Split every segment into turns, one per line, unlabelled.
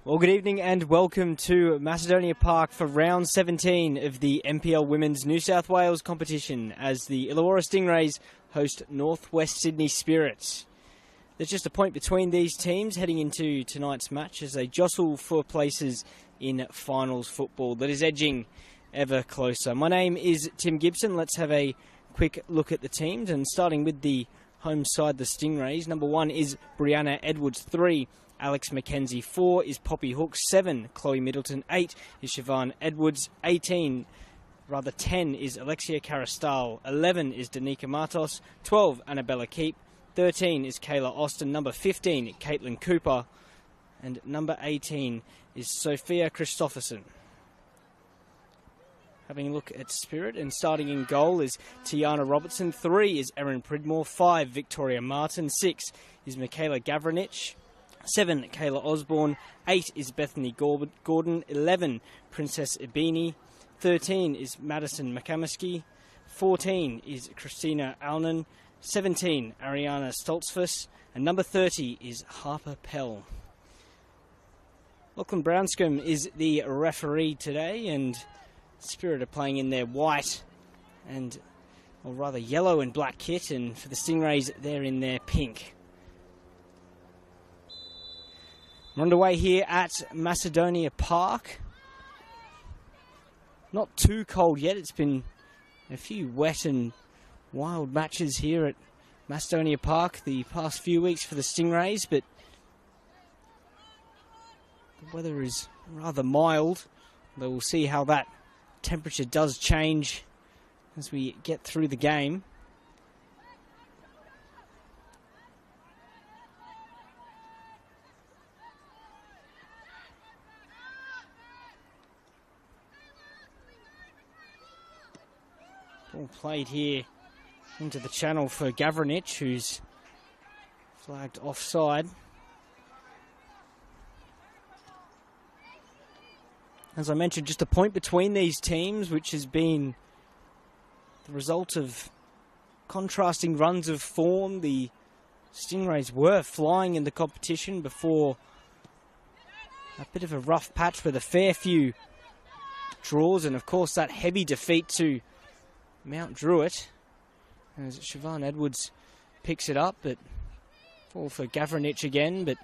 Well, good evening and welcome to Macedonia Park for round 17 of the NPL Women's New South Wales competition as the Illawarra Stingrays host Northwest Sydney Spirits. There's just a point between these teams heading into tonight's match as they jostle for places in finals football that is edging ever closer. My name is Tim Gibson. Let's have a quick look at the teams, and starting with the home side, the Stingrays. Number 1 is Brianna Edwards. 3, Alex McKenzie. 4 is Poppy Hooks. 7, Chloe Middleton. 8 is Siobhan Edwards. 10 is Alexia Carastal. 11 is Danica Martos. 12, Annabella Keep. 13 is Kayla Austin. Number 15, Caitlin Cooper. And number 18 is Sophia Christopherson. Having a look at Spirit, and starting in goal is Tiana Robertson. 3 is Erin Pridmore. 5, Victoria Martin. 6 is Michaela Gavranich. 7, Kayla Osborne. 8 is Bethany Gordon. 11, Princess Ibini. 13 is Madison McCamiskey. 14 is Christina Alnan. 17, Ariana Stoltzfus. And number 30 is Harper Pell. Lachlan Brownscombe is the referee today, and Spirit are playing in their white and, or rather yellow and black kit, and for the Stingrays they're in their pink. We're underway here at Macedonia Park. Not too cold yet. It's been a few wet and wild matches here at Macedonia Park the past few weeks for the Stingrays, but the weather is rather mild, though we'll see how that temperature does change as we get through the game. Ball played here into the channel for Gavranich, who's flagged offside. As I mentioned, just a point between these teams, which has been the result of contrasting runs of form. The Stingrays were flying in the competition before a bit of a rough patch with a fair few draws, and of course that heavy defeat to Mount Druitt, as Siobhan Edwards picks it up, but fall for Gavranich again, but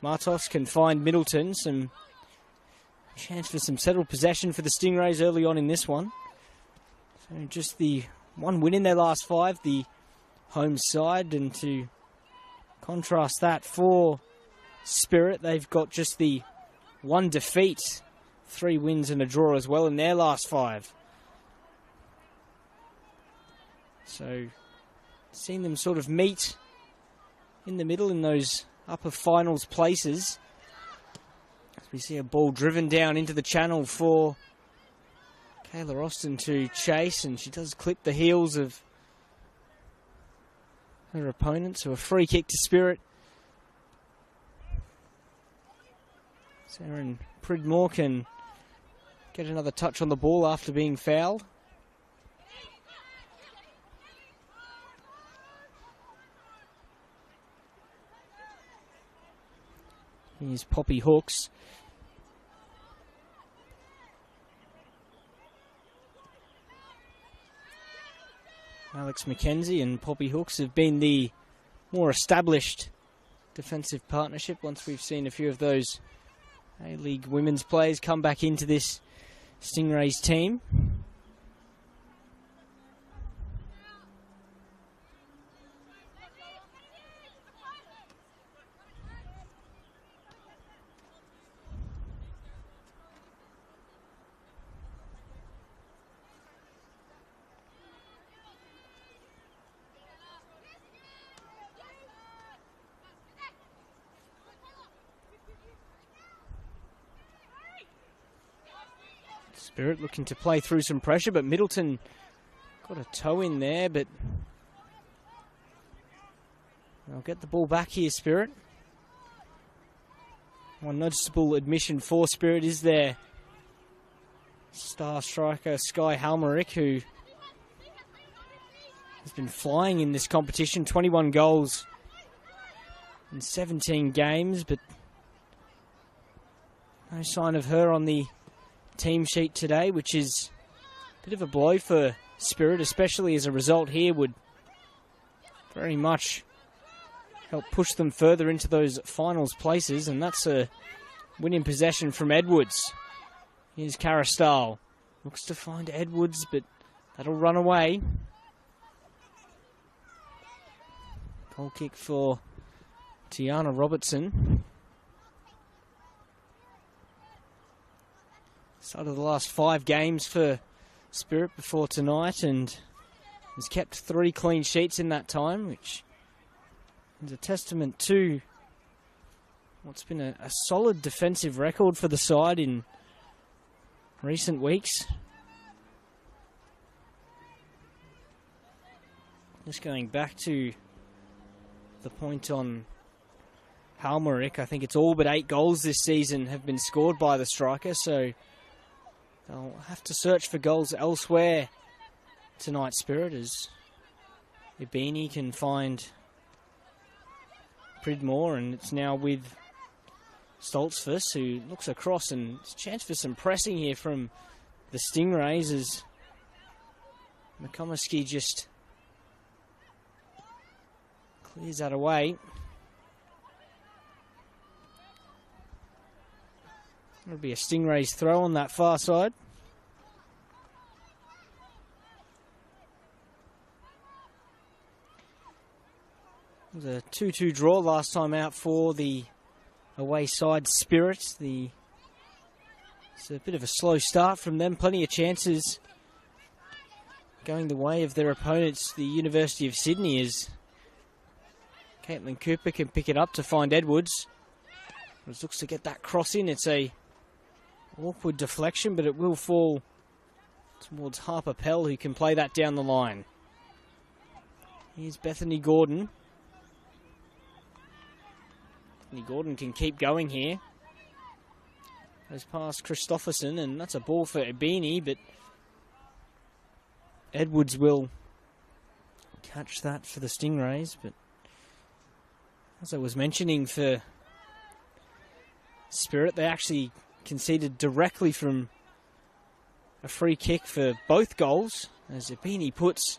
Martos can find Middleton. Some chance for some settled possession for the Stingrays early on in this one. So just the one win in their last 5, the home side, and to contrast that for Spirit, they've got just the 1 defeat, 3 wins and a draw as well in their last 5. So, seeing them sort of meet in the middle in those upper finals places. As we see a ball driven down into the channel for Kayla Austin to chase, and she does clip the heels of her opponent, so a free kick to Spirit. Erin Pridmore can get another touch on the ball after being fouled. Here's Poppy Hooks. Alex McKenzie and Poppy Hooks have been the more established defensive partnership once we've seen a few of those A-League women's players come back into this Stingrays team. Spirit looking to play through some pressure, but Middleton got a toe in there, but they'll get the ball back here, Spirit. One noticeable admission for Spirit is their star striker, Sky Halmerick, who has been flying in this competition. 21 goals in 17 games, but No sign of her on the team sheet today, which is a bit of a blow for Spirit, especially as a result here would very much help push them further into those finals places, and that's a winning possession from Edwards. Here's Carastal. Looks to find Edwards, but that'll run away. Goal kick for Tiana Robertson. Start of the last 5 games for Spirit before tonight, and has kept 3 clean sheets in that time, which is a testament to what's been a solid defensive record for the side in recent weeks. Just going back to the point on Halmerick, I think it's all but 8 goals this season have been scored by the striker, so they'll have to search for goals elsewhere tonight, Spirit, as Ibini can find Pridmore, and it's now with Stoltzfus, who looks across, and it's a chance for some pressing here from the Stingrays as McComiskey just clears that away. It'll be a Stingrays throw on that far side. It was a 2-2 draw last time out for the away side Spirit. It's a bit of a slow start from them. Plenty of chances going the way of their opponents, the University of Sydney, as Caitlin Cooper can pick it up to find Edwards. It looks to get that cross in. It's a awkward deflection, but it will fall towards Harper Pell, who can play that down the line. Here's Bethany Gordon. Bethany Gordon can keep going here. Goes past Christopherson, and that's a ball for Ibini, but Edwards will catch that for the Stingrays. But as I was mentioning, for Spirit, they actually conceded directly from a free kick for both goals, as Ibini puts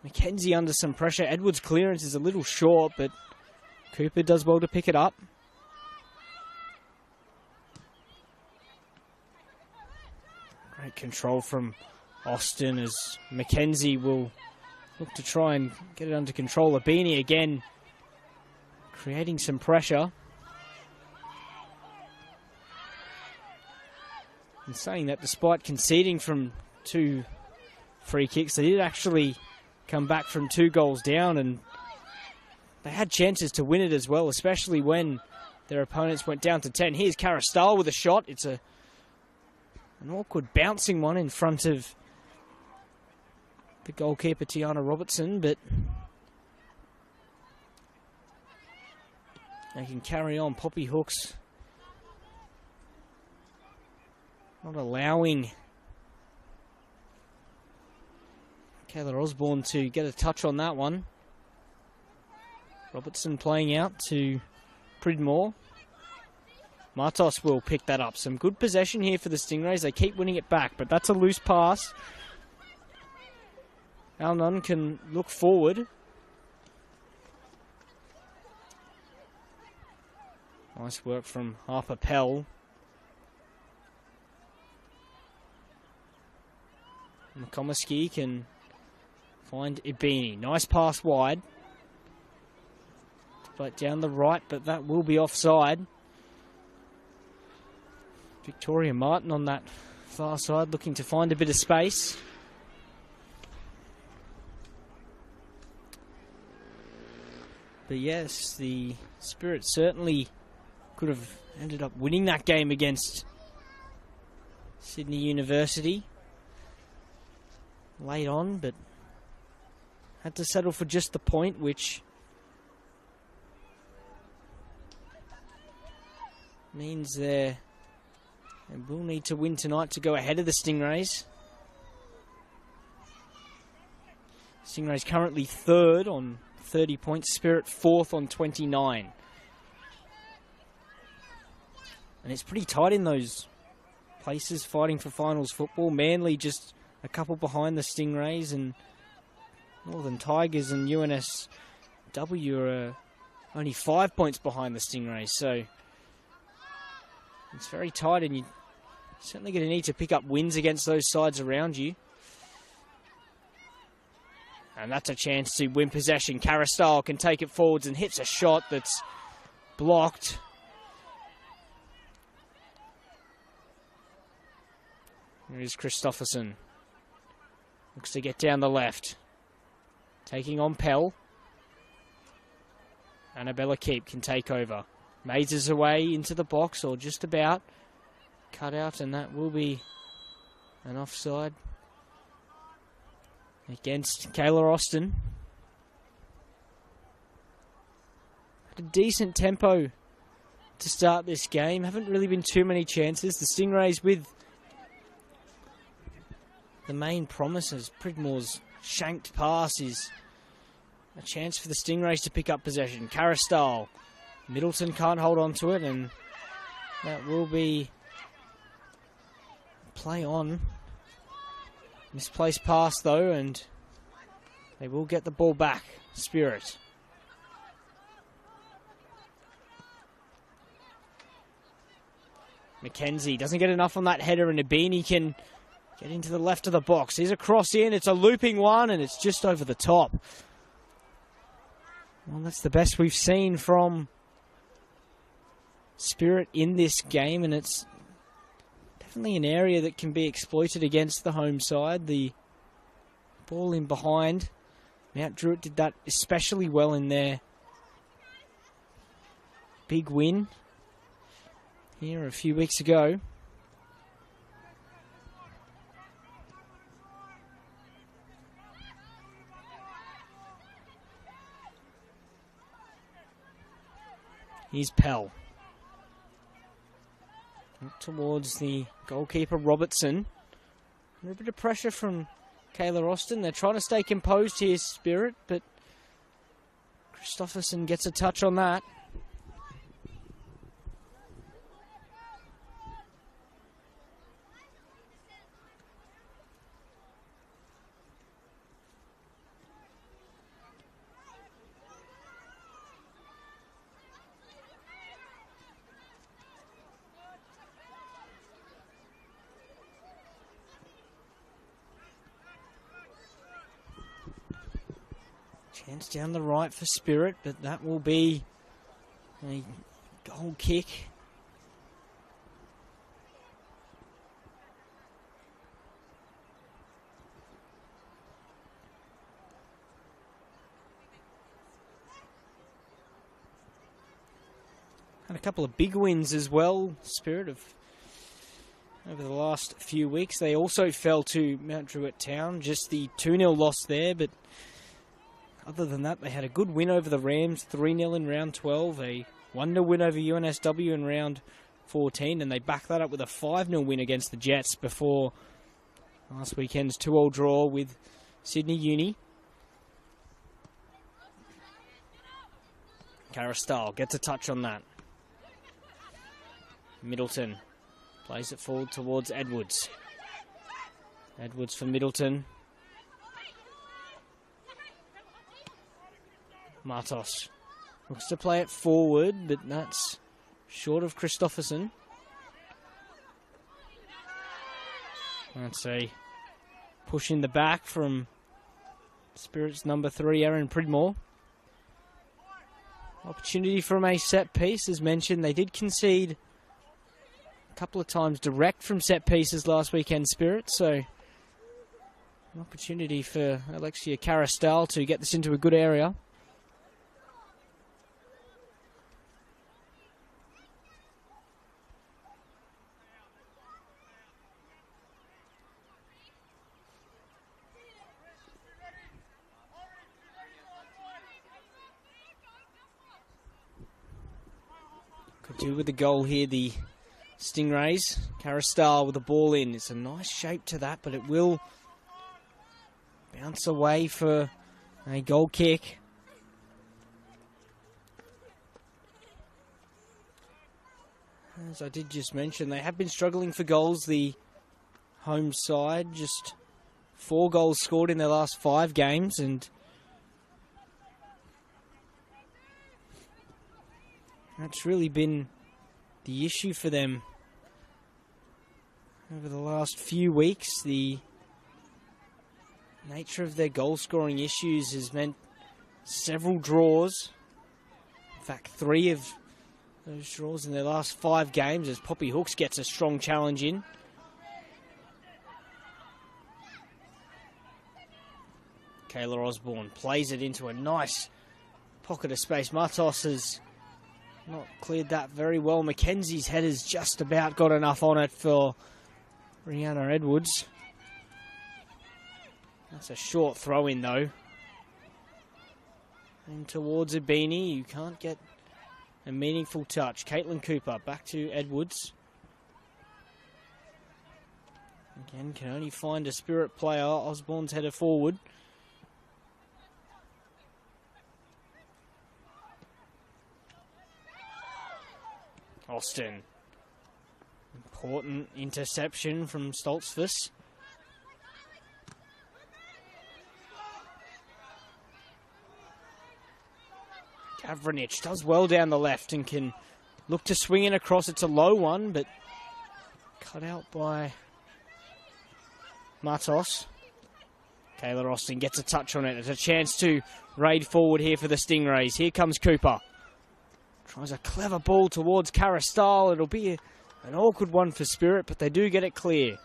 Mackenzie under some pressure. Edwards' clearance is a little short, but Cooper does well to pick it up. Great control from Austin, as Mackenzie will look to try and get it under control. Ibini again creating some pressure. And saying that, despite conceding from 2 free kicks, they did actually come back from 2 goals down, and they had chances to win it as well, especially when their opponents went down to 10. Here's Carastal with a shot. It's an awkward bouncing one in front of the goalkeeper, Tiana Robertson, but they can carry on. Poppy Hooks not allowing Kayla Osborne to get a touch on that one. Robertson playing out to Pridmore. Martos will pick that up. Some good possession here for the Stingrays. They keep winning it back, but that's a loose pass. Alnun can look forward. Nice work from Harper Pell. McComiskey can find Ibini. Nice pass wide. But down the right, but that will be offside. Victoria Martin on that far side, looking to find a bit of space. But yes, the Spirit certainly could have ended up winning that game against Sydney University late on, but had to settle for just the point, which means they will need to win tonight to go ahead of the Stingrays. Stingrays currently 3rd on 30 points. Spirit 4th on 29. And it's pretty tight in those places fighting for finals football. Manly just a couple behind the Stingrays, and Northern Tigers and UNSW are only 5 points behind the Stingrays. So it's very tight, and you're certainly going to need to pick up wins against those sides around you. And that's a chance to win possession. Caristyle can take it forwards and hits a shot that's blocked. Here is Christopherson. Looks to get down the left. Taking on Pell. Annabella Keep can take over. Mazes away into the box, or just about. Cut out, and that will be an offside against Kayla Austin. Had a decent tempo to start this game. Haven't really been too many chances. The Stingrays with the main promises. Pridmore's shanked pass is a chance for the Stingrays to pick up possession. Caristyle. Middleton can't hold on to it, and that will be play on. Misplaced pass though, and they will get the ball back. Spirit. McKenzie doesn't get enough on that header, and Abini can get into the left of the box. Here's a cross in. It's a looping one, and it's just over the top. Well, that's the best we've seen from Spirit in this game, and it's definitely an area that can be exploited against the home side. The ball in behind. Mount Druitt did that especially well in their big win here a few weeks ago. Here's Pell. Up towards the goalkeeper, Robertson. A bit of pressure from Kayla Austin. They're trying to stay composed here, Spirit, but Christopherson gets a touch on that. Chance down the right for Spirit, but that will be a goal kick. Had a couple of big wins as well, Spirit, of over the last few weeks. They also fell to Mount Druitt Town, just the 2-0 loss there, but other than that, they had a good win over the Rams, 3-0 in round 12, a 1-0 win over UNSW in round 14, and they backed that up with a 5-0 win against the Jets before last weekend's 2-2 draw with Sydney Uni. Caristyle gets a touch on that. Middleton plays it forward towards Edwards. Edwards for Middleton. Martos looks to play it forward, but that's short of Christopherson. That's a push in the back from Spirit's number 3, Aaron Pridmore. Opportunity from a set piece, as mentioned. They did concede a couple of times direct from set pieces last weekend, Spirit, so an opportunity for Alexia Caristyle to get this into a good area. Could do with the goal here, the Stingrays. Caristyle with the ball in. It's a nice shape to that, but it will bounce away for a goal kick. As I did just mention, they have been struggling for goals, the home side. Just 4 goals scored in their last 5 games, and that's really been the issue for them over the last few weeks. The nature of their goal-scoring issues has meant several draws. In fact, 3 of those draws in their last 5 games as Poppy Hooks gets a strong challenge in. Kayla Osborne plays it into a nice pocket of space. Matos has not cleared that very well. Mackenzie's header's just about got enough on it for Brianna Edwards. That's a short throw in though. And towards Abini, you can't get a meaningful touch. Caitlin Cooper back to Edwards. Again, can only find a Spirit player. Osborne's header forward. Austin. Important interception from Stoltzfus. Gavranich does well down the left and can look to swing it across. It's a low one, but cut out by Matos. Kayla Austin gets a touch on it. It's a chance to raid forward here for the Stingrays. Here comes Cooper. Tries a clever ball towards Caristal. It'll be an awkward one for Spirit, but they do get it clear.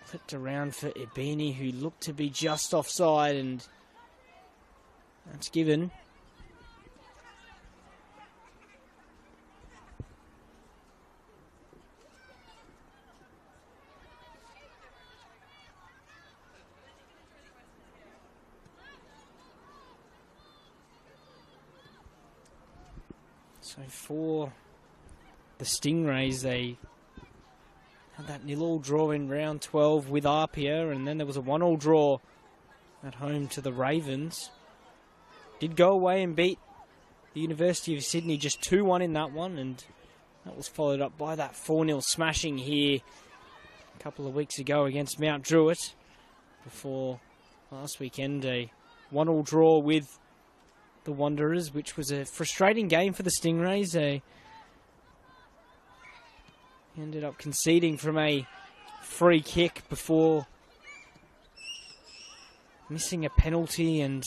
Flipped around for Ibini, who looked to be just offside, and that's given. So for the Stingrays, they had that 0-0 draw in round 12 with Apia, and then there was a 1-1 draw at home to the Ravens. Did go away and beat the University of Sydney just 2-1 in that one, and that was followed up by that 4-0 smashing here a couple of weeks ago against Mount Druitt, before last weekend a 1-1 draw with the Wanderers, which was a frustrating game for the Stingrays. They ended up conceding from a free kick before missing a penalty and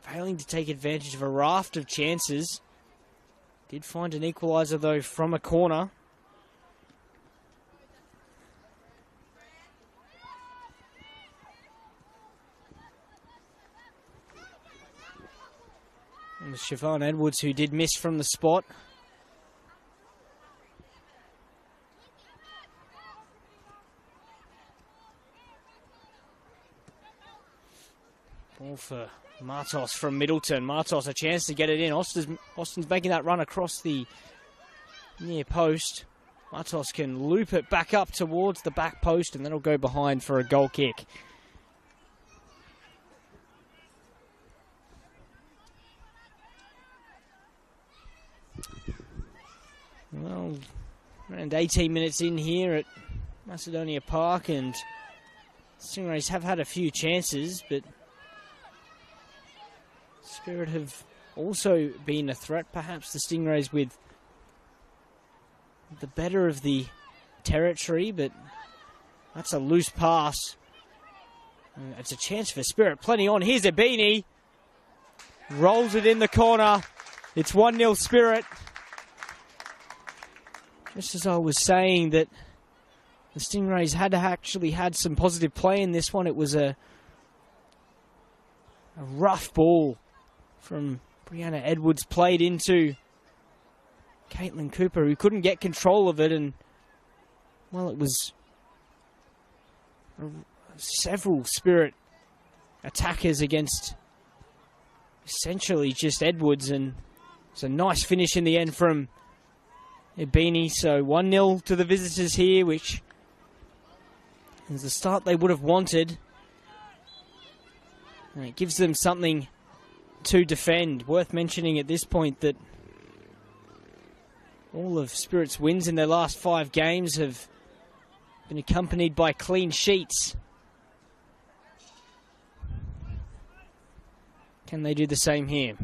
failing to take advantage of a raft of chances. Did find an equalizer though from a corner. And it was Siobhan Edwards who did miss from the spot. Ball for Martos from Middleton. Martos a chance to get it in. Austin's making that run across the near post. Martos can loop it back up towards the back post, and then it'll go behind for a goal kick. Well, around 18 minutes in here at Macedonia Park, and Stingrays have had a few chances, but Spirit have also been a threat. Perhaps the Stingrays with the better of the territory, but that's a loose pass. It's a chance for Spirit. Plenty on. Here's Abini. Rolls it in the corner. It's 1-0 Spirit. Just as I was saying that the Stingrays had actually had some positive play in this one, it was a rough ball from Brianna Edwards played into Caitlin Cooper, who couldn't get control of it, and well, it was several Spirit attackers against essentially just Edwards, and it's a nice finish in the end from Ibini. So 1-0 to the visitors here, which is the start they would have wanted, and it gives them something to defend. Worth mentioning at this point that all of Spirit's wins in their last 5 games have been accompanied by clean sheets. Can they do the same here?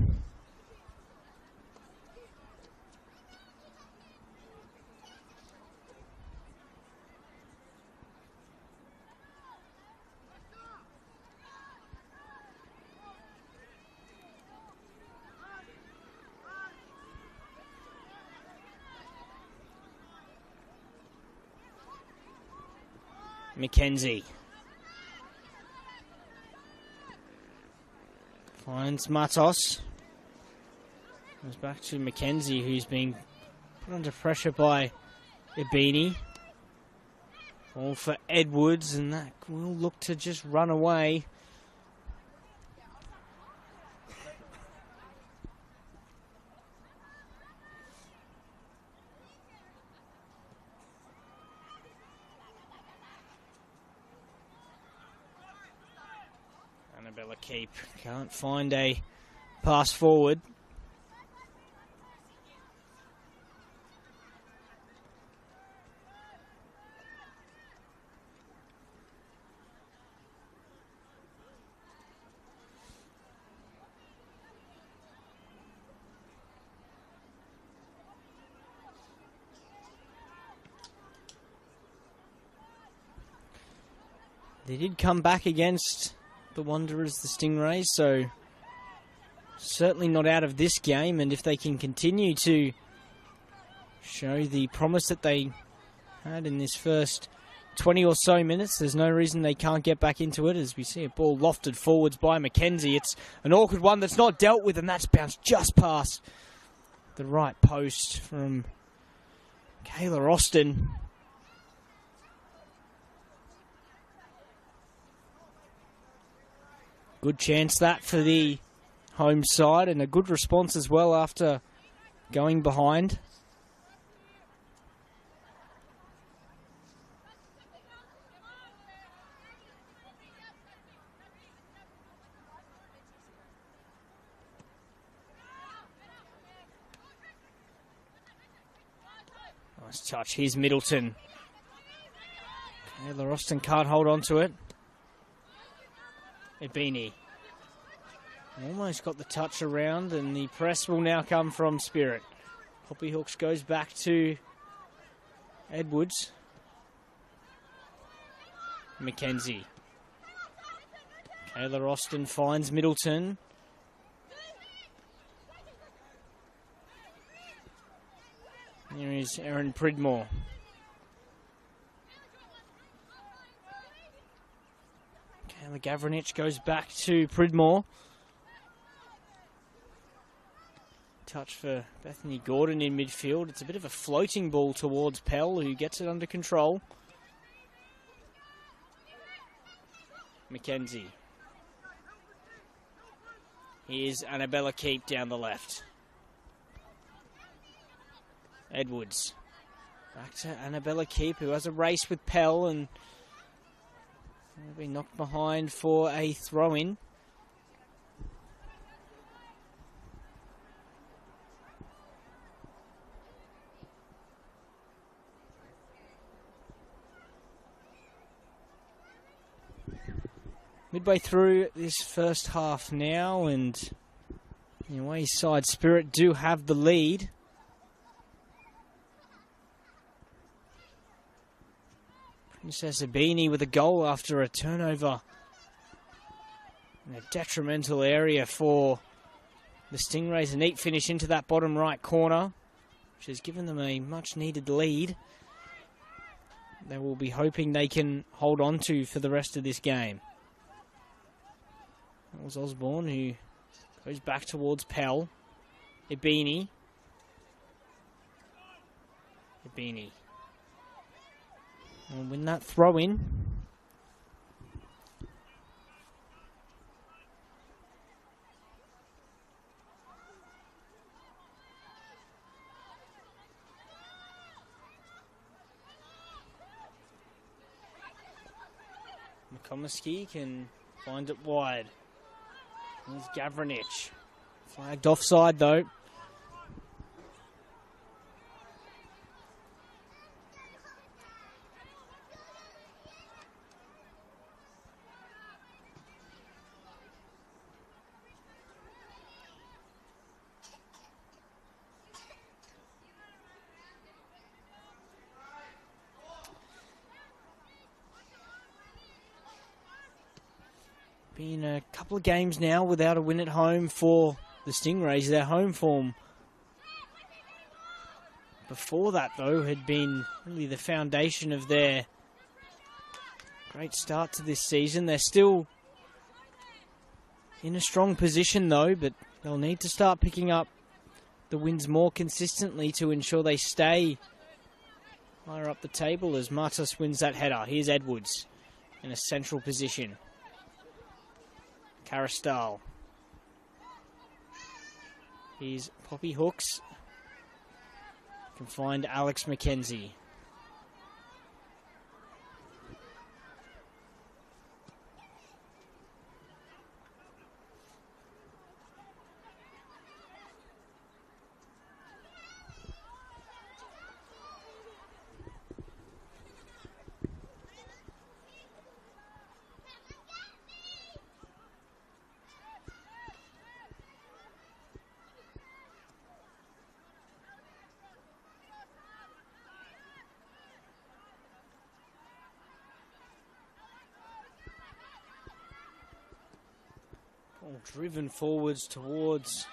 Mackenzie finds Matos. Goes back to Mackenzie, who's being put under pressure by Ibini. All for Edwards, and that will look to just run away. Annabella Keep can't find a pass forward. They did come back against the Wanderers, the Stingrays, so certainly not out of this game. And if they can continue to show the promise that they had in this first 20 or so minutes, there's no reason they can't get back into it. As we see a ball lofted forwards by Mackenzie, it's an awkward one that's not dealt with, and that's bounced just past the right post from Kayla Austin. Good chance that for the home side, and a good response as well after going behind. Nice touch. Here's Middleton. Kayla Austin can't hold on to it. Ibini almost got the touch around, and the press will now come from Spirit. Poppy Hooks goes back to Edwards. Mackenzie. Kayla Austin finds Middleton. Here is Erin Pridmore. Kayla Gavranich goes back to Pridmore. Touch for Bethany Gordon in midfield. It's a bit of a floating ball towards Pell, who gets it under control. Mackenzie. Here's Annabella Keep down the left. Edwards. Back to Annabella Keep, who has a race with Pell, and will be knocked behind for a throw-in. Midway through this first half now, and the away side Spirit do have the lead. Princess Ibini with a goal after a turnover in a detrimental area for the Stingrays. A neat finish into that bottom right corner, which has given them a much needed lead. They will be hoping they can hold on to for the rest of this game. That was Osborne, who goes back towards Pell. Ibini. Ibini will win that throw-in. McComiskey can find it wide. Here's Gavranich. Flagged offside though. Been a couple of games now without a win at home for the Stingrays. Their home form before that, though, had been really the foundation of their great start to this season. They're still in a strong position, though, but they'll need to start picking up the wins more consistently to ensure they stay higher up the table as Matos wins that header. Here's Edwards in a central position. Caristal. Here's Poppy Hooks. Can find Alex McKenzie. Driven forwards towards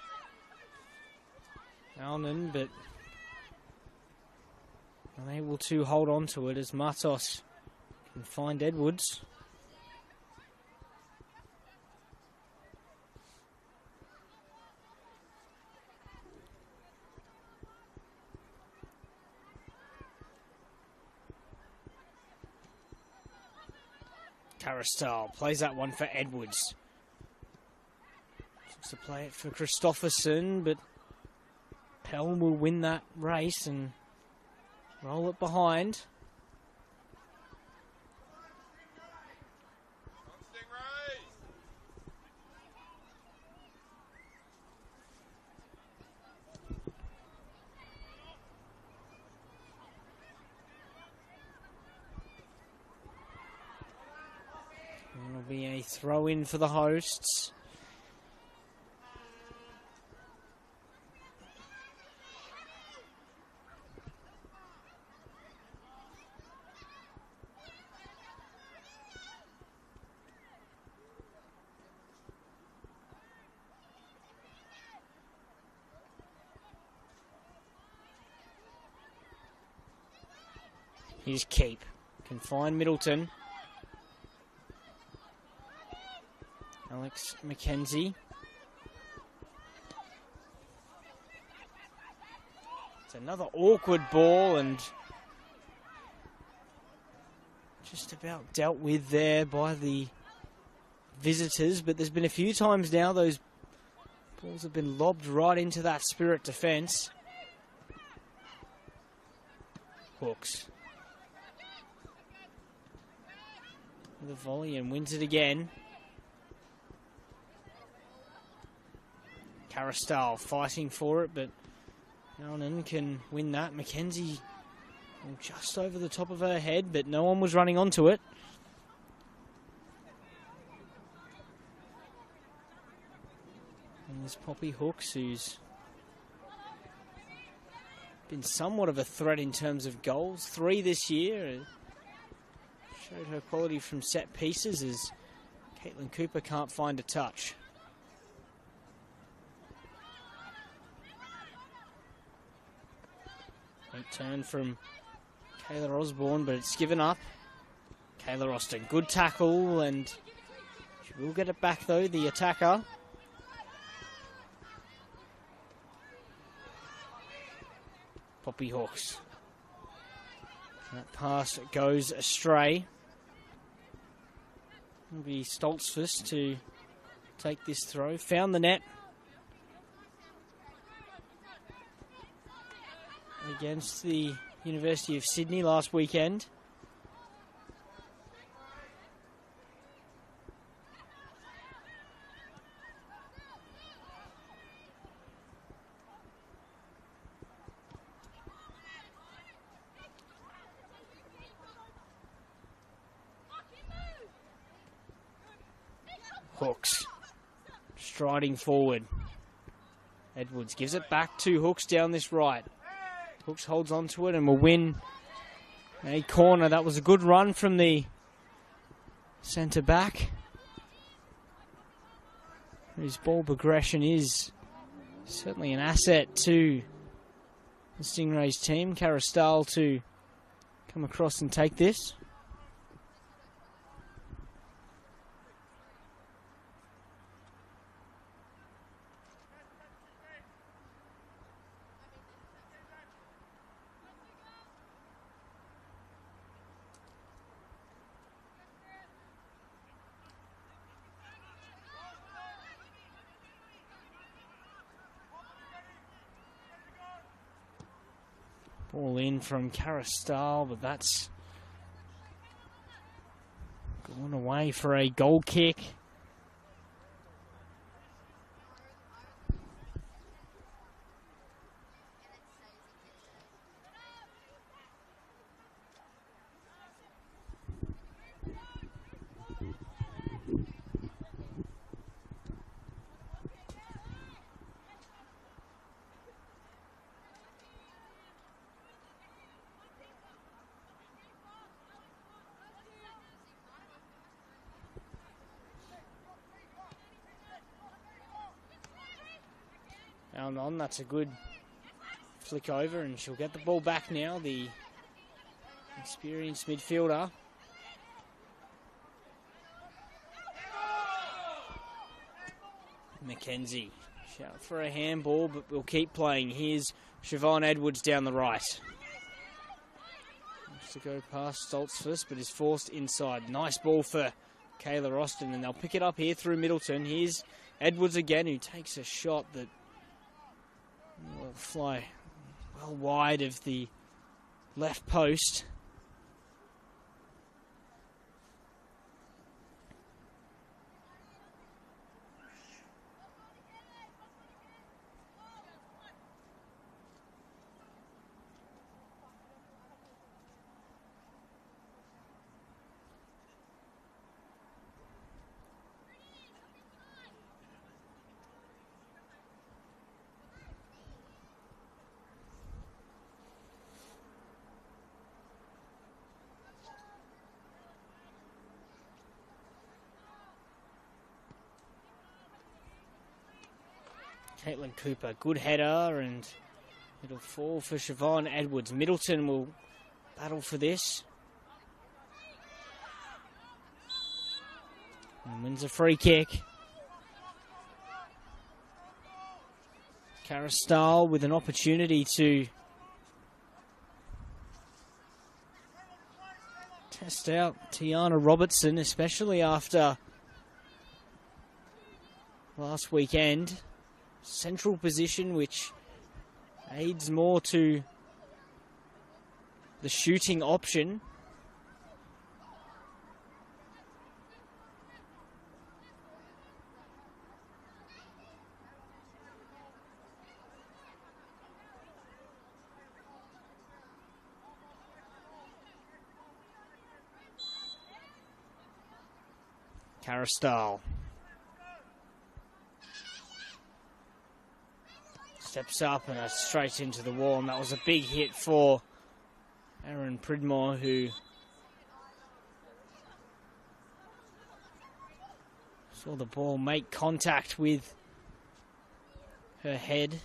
Alnan, but unable to hold on to it as Matos can find Edwards. Caristal plays that one for Edwards. To play it for Christopherson, but Pell will win that race and roll it behind. And it'll be a throw in for the hosts. Here's Keep. Can find Middleton. Alex McKenzie. It's another awkward ball and just about dealt with there by the visitors. But there's been a few times now those balls have been lobbed right into that Spirit defence. Hooks. The volley and wins it again. Caristal fighting for it, but Alnan can win that. McKenzie just over the top of her head, but no one was running onto it. And there's Poppy Hooks, who's been somewhat of a threat in terms of goals. 3 this year. Showed her quality from set pieces as Caitlin Cooper can't find a touch. Great turn from Kayla Osborne, but it's given up. Kayla Austin, good tackle, and she will get it back though, the attacker. Poppy Hawks. That pass goes astray. It'll be Stoltzfus to take this throw. Found the net. Against the University of Sydney last weekend. Hooks striding forward. Edwards gives it back to Hooks down this right. Hooks holds on to it and will win a corner. That was a good run from the centre back, whose ball progression is certainly an asset to the Stingrays team. Caristal to come across and take this. Ball in from Caristal, but that's going away for a goal kick. On, that's a good flick over, and she'll get the ball back now, the experienced midfielder. Mackenzie, shout for a handball, but we'll keep playing. Here's Siobhan Edwards down the right. Wants to go past Stoltz first, but is forced inside. Nice ball for Kayla Austin, and they'll pick it up here through Middleton. Here's Edwards again, who takes a shot that will fly well wide of the left post. Caitlin Cooper, good header, and it'll fall for Siobhan Edwards. Middleton will battle for this. And wins a free kick. Caristal with an opportunity to test out Tiana Robertson, especially after last weekend. Central position, which aids more to the shooting option. Caristal steps up and straight into the wall, and that was a big hit for Aaron Pridmore, who saw the ball make contact with her head.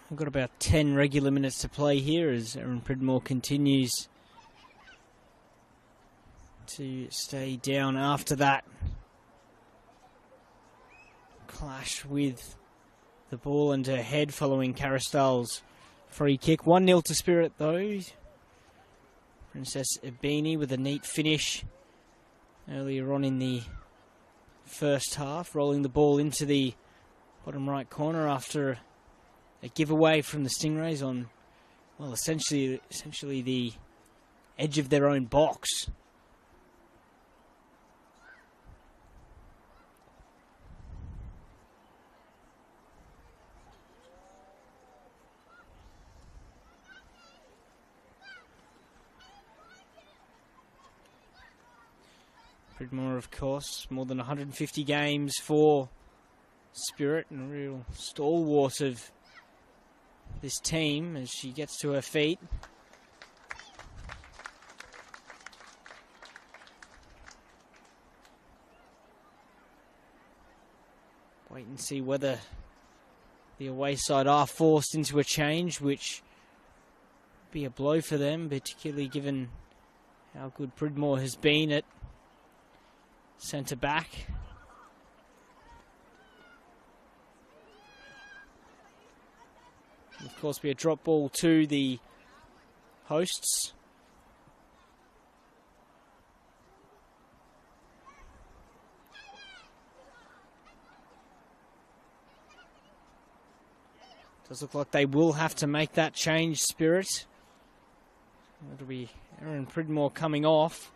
We've got about 10 regular minutes to play here as Aaron Pridmore continues to stay down after that clash with the ball and her head following Caristal's free kick. 1-0 to Spirit though. Princess Ebini with a neat finish earlier on in the first half, rolling the ball into the bottom right corner after a giveaway from the Stingrays on, well, essentially the edge of their own box. Pridmore, of course, more than 150 games for Spirit and a real stalwart of this team as she gets to her feet. Wait and see whether the away side are forced into a change, which would be a blow for them, particularly given how good Pridmore has been at centre back. Of course, be a drop ball to the hosts. Does look like they will have to make that change, Spirit. It'll be Aaron Pridmore coming off.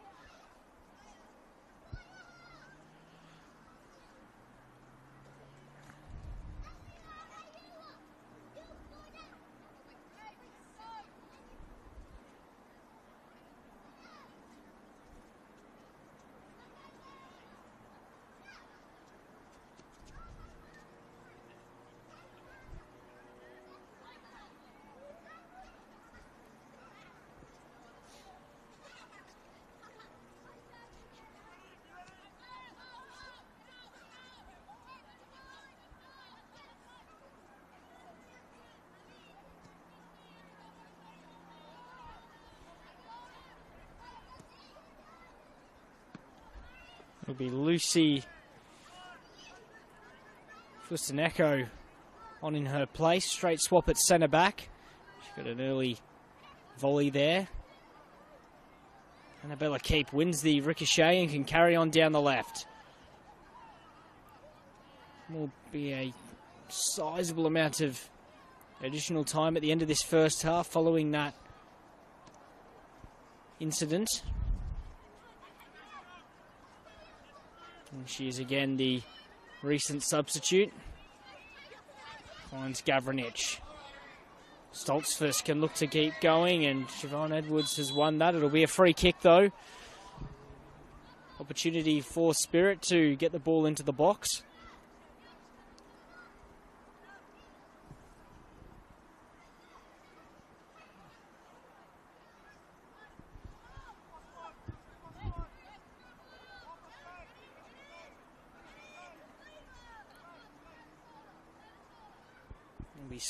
It'll be Lucy Fustaneko on in her place. Straight swap at centre back. She's got an early volley there. Annabella Keep wins the ricochet and can carry on down the left. Will be a sizable amount of additional time at the end of this first half following that incident. And she is again the recent substitute. Finds Gavranich. Stoltzfus can look to keep going, and Siobhan Edwards has won that. It'll be a free kick though. Opportunity for Spirit to get the ball into the box.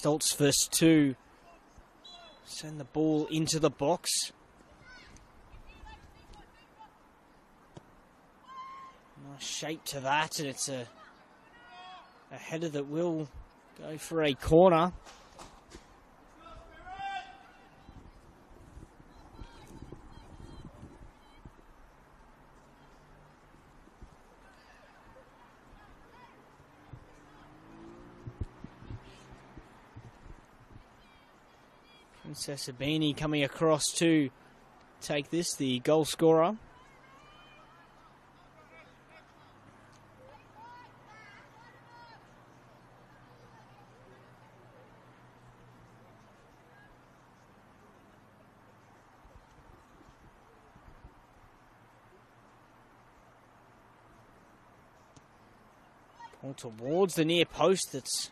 Stoltzfus to send the ball into the box. Nice shape to that, and it's a header that will go for a corner. Princess Ebini coming across to take this, the goal scorer. Ball towards the near post that's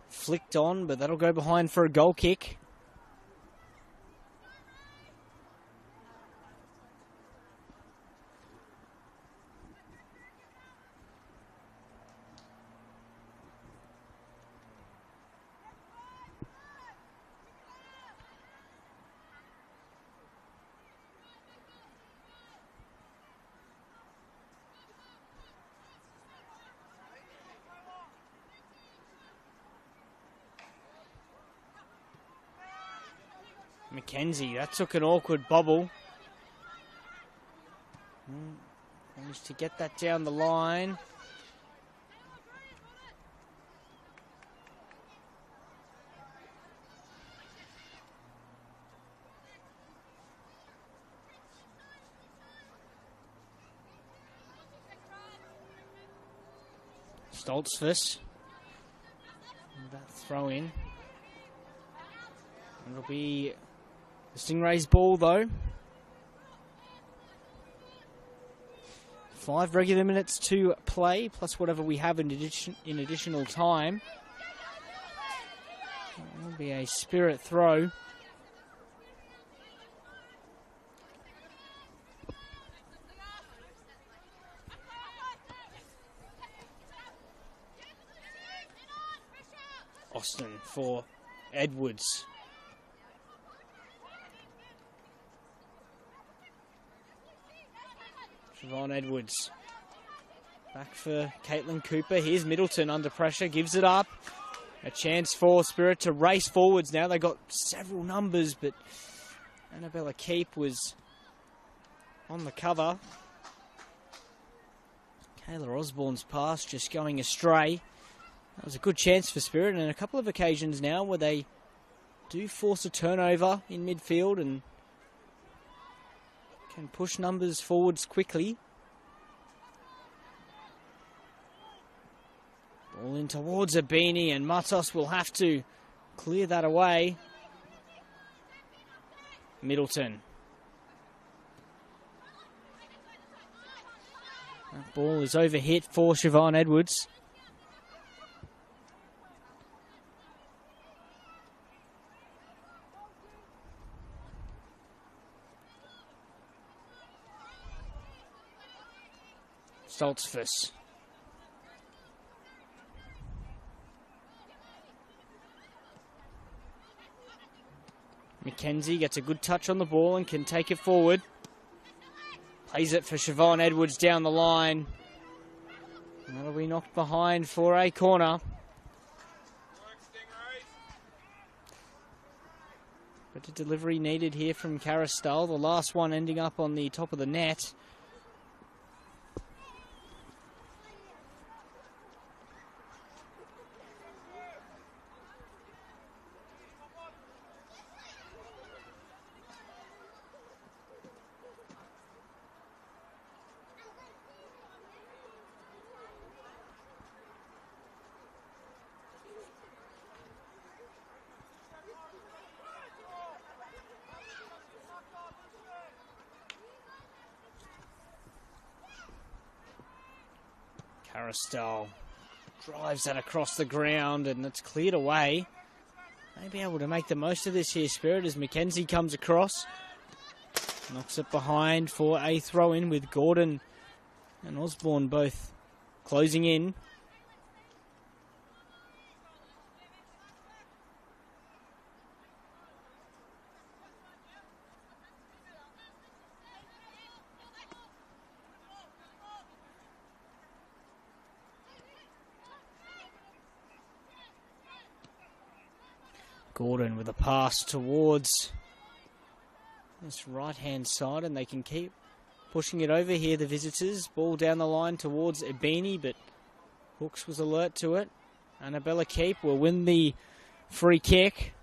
flicked on, but that'll go behind for a goal kick. Mackenzie, that took an awkward bobble. Managed to get that down the line. Stoltzfus. That throw in. It'll be the Stingrays' ball though. 5 regular minutes to play, plus whatever we have in additional time. It'll be a Spirit throw. Austin for Edwards. Siobhan Edwards. Back for Caitlin Cooper. Here's Middleton under pressure. Gives it up. A chance for Spirit to race forwards now. They got several numbers, but Annabella Keep was on the cover. Kayla Osborne's pass just going astray. That was a good chance for Spirit, and a couple of occasions now where they do force a turnover in midfield and can push numbers forwards quickly. Ball in towards Abini, and Matos will have to clear that away. Middleton. That ball is overhit for Siobhan Edwards. Stoltzfus. Mackenzie gets a good touch on the ball and can take it forward. Plays it for Siobhan Edwards down the line. And that'll be knocked behind for a corner. But a delivery needed here from Caristelle. The last one ending up on the top of the net. Caristelle drives that across the ground and it's cleared away. May be able to make the most of this here, Spirit, as Mackenzie comes across. Knocks it behind for a throw-in with Gordon and Osborne both closing in. Gordon with a pass towards this right-hand side, and they can keep pushing it over here, the visitors. Ball down the line towards Ebini, but Hooks was alert to it. Annabella Keep will win the free kick.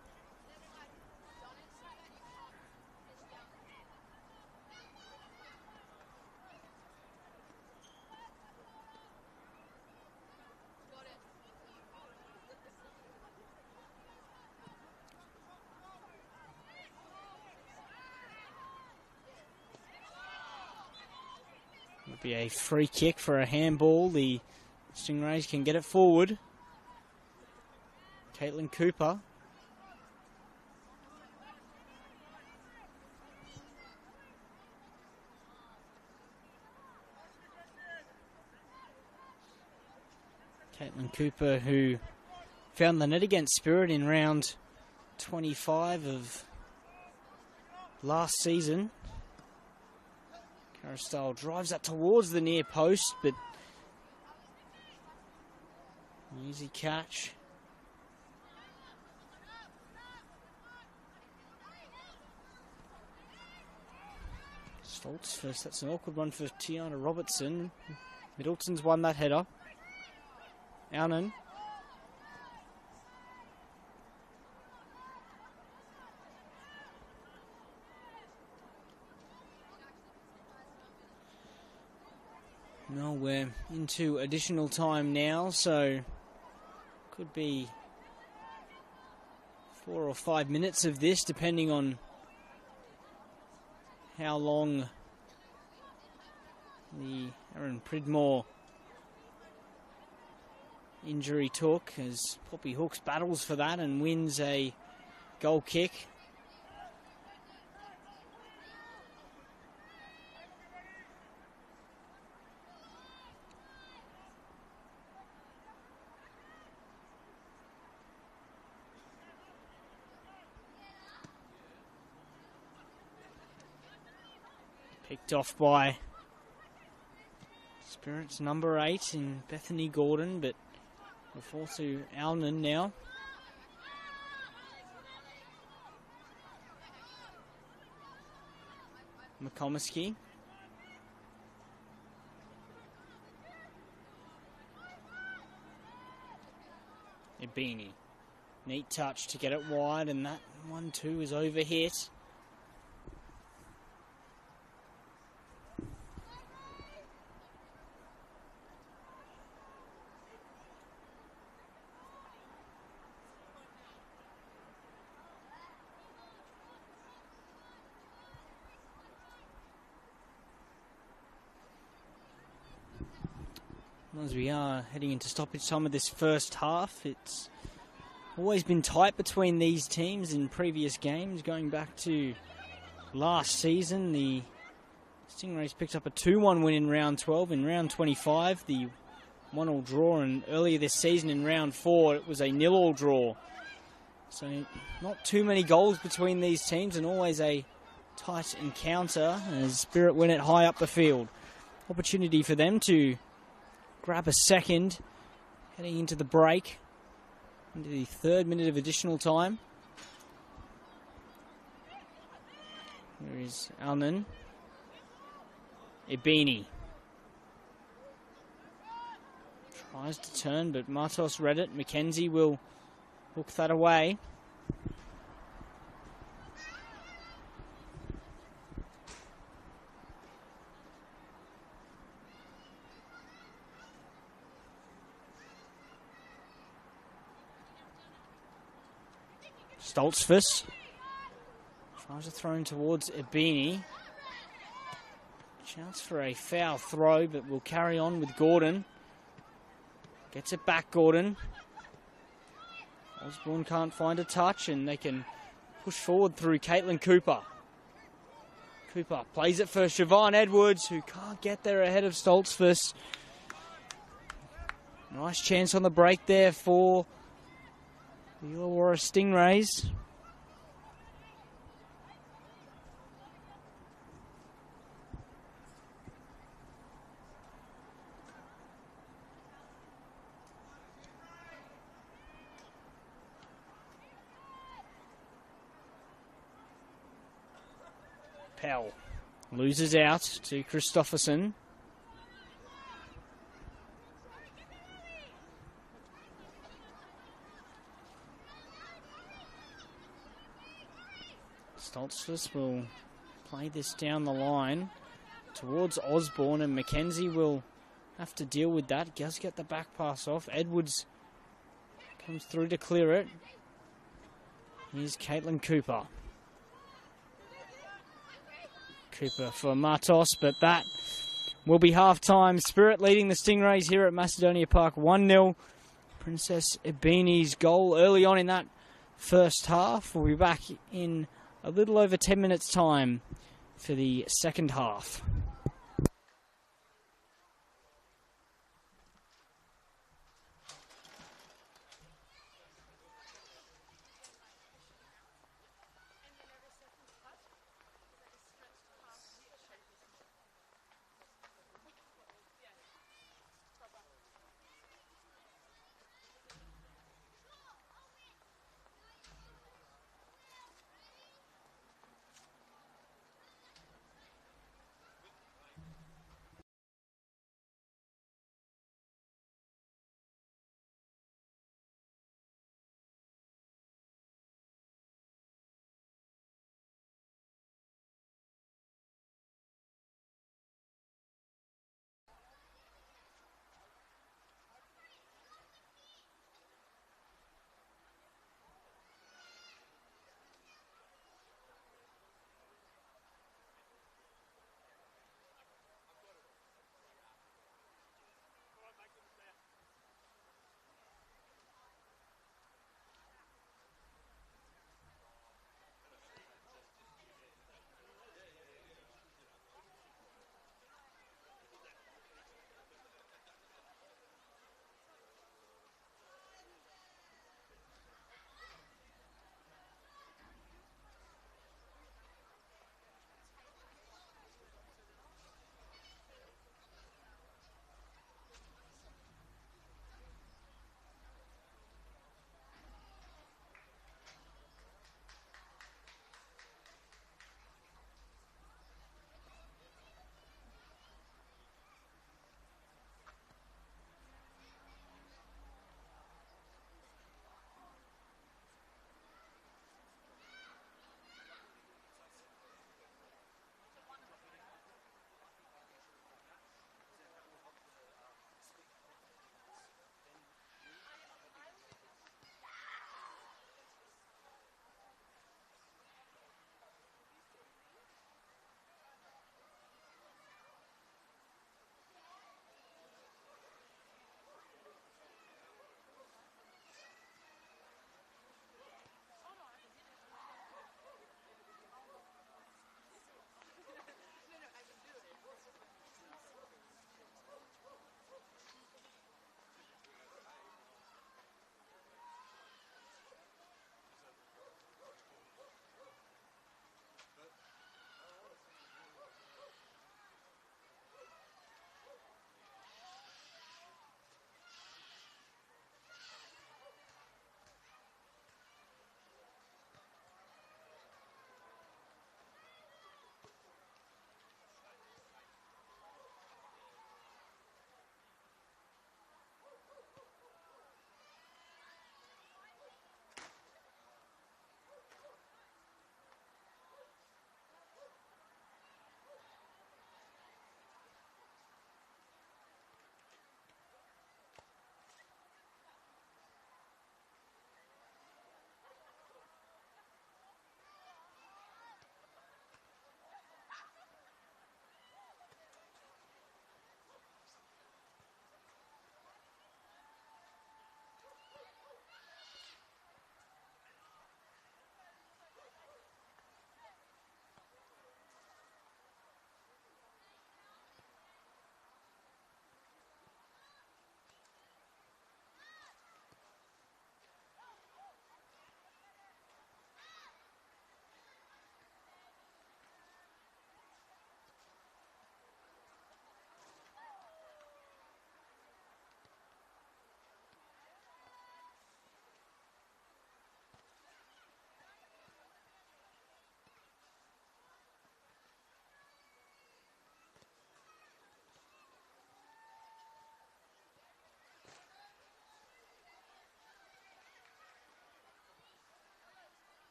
It'll be a free kick for a handball. The Stingrays can get it forward. Caitlin Cooper. Caitlin Cooper, who found the net against Spirit in round 25 of last season. Caristelle drives that towards the near post, but easy catch. Stoltz first. That's an awkward one for Tiana Robertson. Middleton's won that header. Allen. No, we're into additional time now, so could be 4 or 5 minutes of this, depending on how long the Aaron Pridmore injury took, as Poppy Hooks battles for that and wins a goal kick. Picked off by Spirits number 8 in Bethany Gordon, but we'll fall to Alnan now. McComiskey. Ibini. Neat touch to get it wide, and that 1-2 is overhit. As we are heading into stoppage time of this first half, it's always been tight between these teams in previous games. Going back to last season, the Stingrays picked up a 2-1 win in round 12. In round 25, the 1-1 draw, and earlier this season in round 4, it was a 0-0 draw. So not too many goals between these teams, and always a tight encounter as Spirit win it high up the field. Opportunity for them to grab a second, heading into the break, into the 3rd minute of additional time. There is Alnan. Ibini. Tries to turn, but Martos read it. McKenzie will hook that away. Stoltzfus tries to throw in towards Ibini. Chance for a foul throw, but will carry on with Gordon. Gets it back, Gordon. Osborne can't find a touch, and they can push forward through Caitlin Cooper. Cooper plays it for Siobhan Edwards, who can't get there ahead of Stoltzfus. Nice chance on the break there for the Illawarra Stingrays. Pell loses out to Christopherson. Stoltzfus will play this down the line towards Osborne, and McKenzie will have to deal with that. Does get the back pass off. Edwards comes through to clear it. Here's Caitlin Cooper. Cooper for Martos, but that will be half-time. Spirit leading the Stingrays here at Macedonia Park 1-0. Princess Ibini's goal early on in that first half. We'll be back in a little over 10 minutes' time for the second half.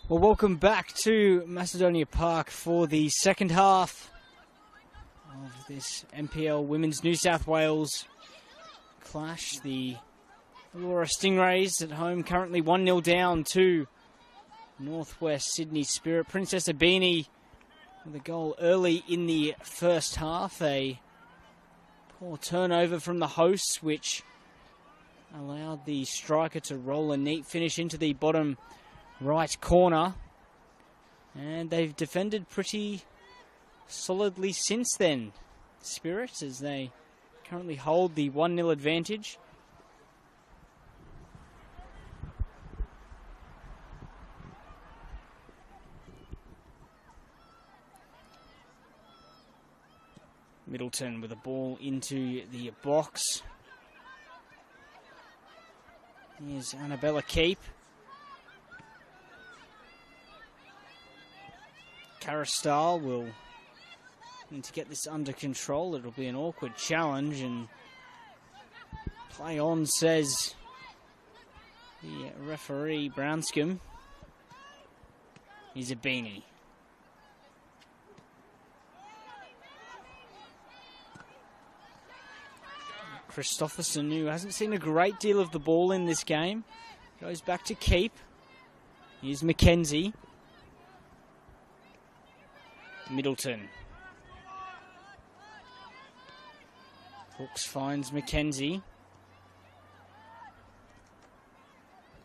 Well, welcome back to Macedonia Park for the second half of this NPL Women's New South Wales clash. The Illawarra Stingrays at home currently 1-0 down to Northwest Sydney Spirit. Princess Abini with a goal early in the first half. A poor turnover from the hosts, which allowed the striker to roll a neat finish into the bottom right corner. And they've defended pretty solidly since then, Spirit, as they currently hold the 1-0 advantage. Middleton with a ball into the box. Here's Annabella Keep. Carastal will need to get this under control. It'll be an awkward challenge, and play on, says the referee Brownscombe. Here's Abini. Christopherson, who hasn't seen a great deal of the ball in this game, goes back to Keep. Here's Mackenzie. Middleton. Hooks finds Mackenzie.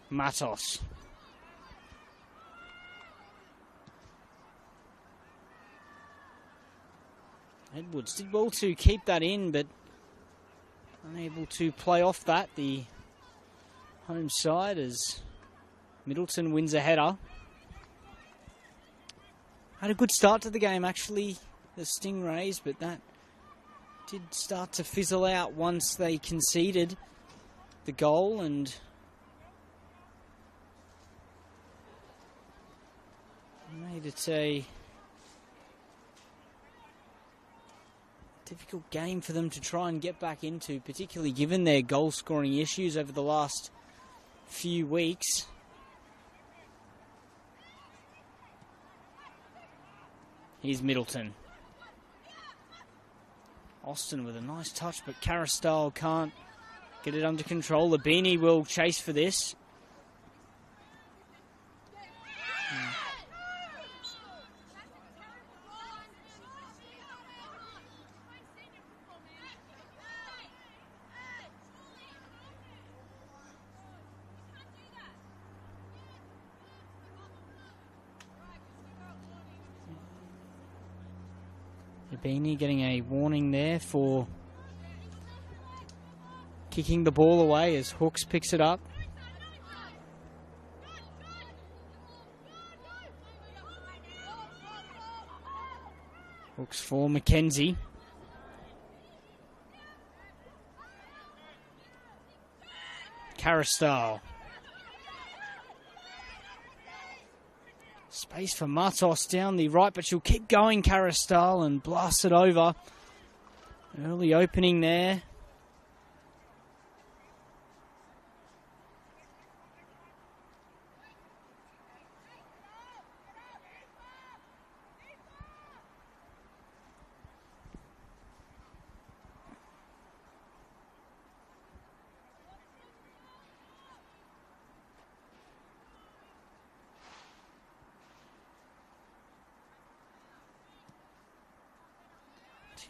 Matos. Edwards did well to keep that in, but unable to play off that, the home side, as Middleton wins a header. Had a good start to the game, actually, the Stingrays, but that did start to fizzle out once they conceded the goal, and made it a difficult game for them to try and get back into, particularly given their goal-scoring issues over the last few weeks. Here's Middleton. Austin with a nice touch, but Carastal can't get it under control. Labini will chase for this. Beanie getting a warning there for kicking the ball away as Hooks picks it up. Hooks for Mackenzie. Carastal. Space for Matos down the right, but she'll keep going, Carastal, and blast it over. Early opening there.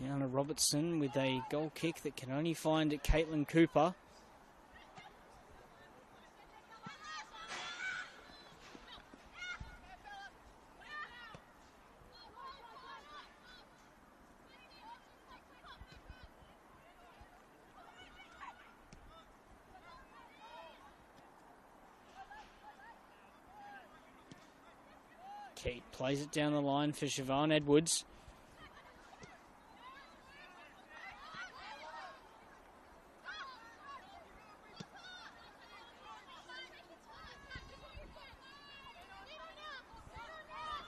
Tiana Robertson with a goal kick that can only find Caitlin Cooper. Kate plays it down the line for Siobhan Edwards.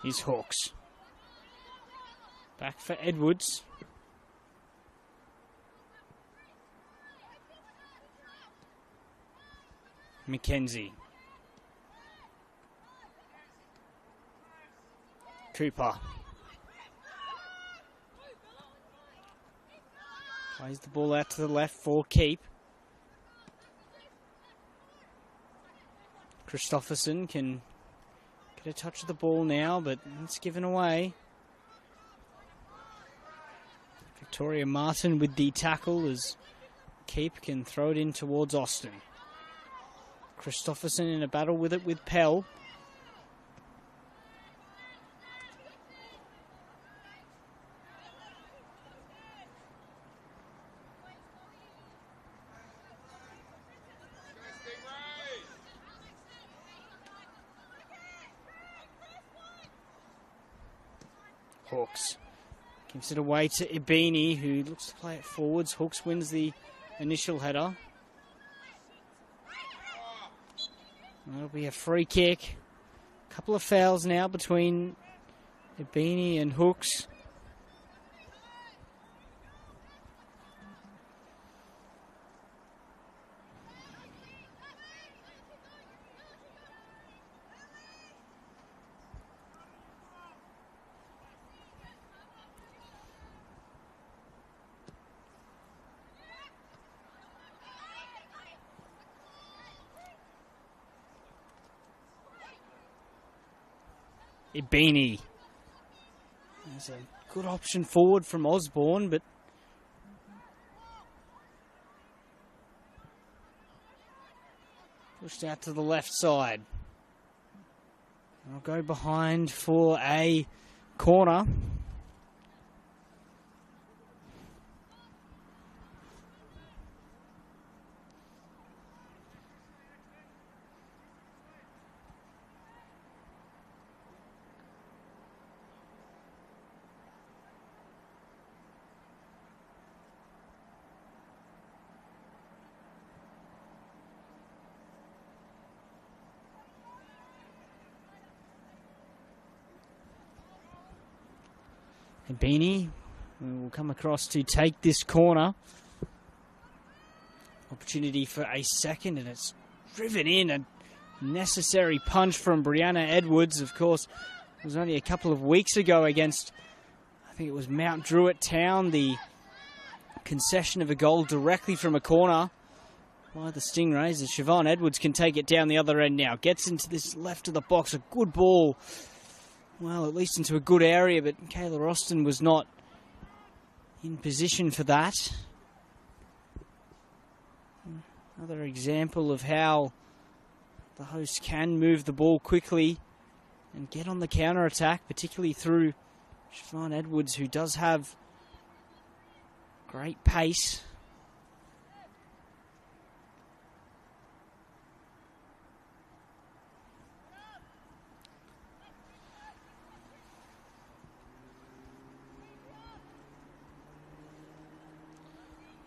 Here's Hawks. Back for Edwards. Mackenzie. Cooper. Plays the ball out to the left for keep. Christopherson can get a touch of the ball now, but it's given away. Victoria Martin with the tackle as Keep can throw it in towards Austin. Christopherson in a battle with it with Pell. Hawks gives it away to Ibini, who looks to play it forwards. Hawks wins the initial header. That'll be a free kick. A couple of fouls now between Ibini and Hooks. Ibini. There's a good option forward from Osborne, but pushed out to the left side. I'll go behind for a corner. Beanie will come across to take this corner. Opportunity for a second, and it's driven in. A necessary punch from Brianna Edwards. Of course, it was only a couple of weeks ago against, I think it was Mount Druitt Town, the concession of a goal directly from a corner by the Stingrays. As Siobhan Edwards can take it down the other end now. Gets into this left of the box. A good ball. Well, at least into a good area, but Kayla Austin was not in position for that. Another example of how the hosts can move the ball quickly and get on the counter-attack, particularly through Siobhan Edwards, who does have great pace.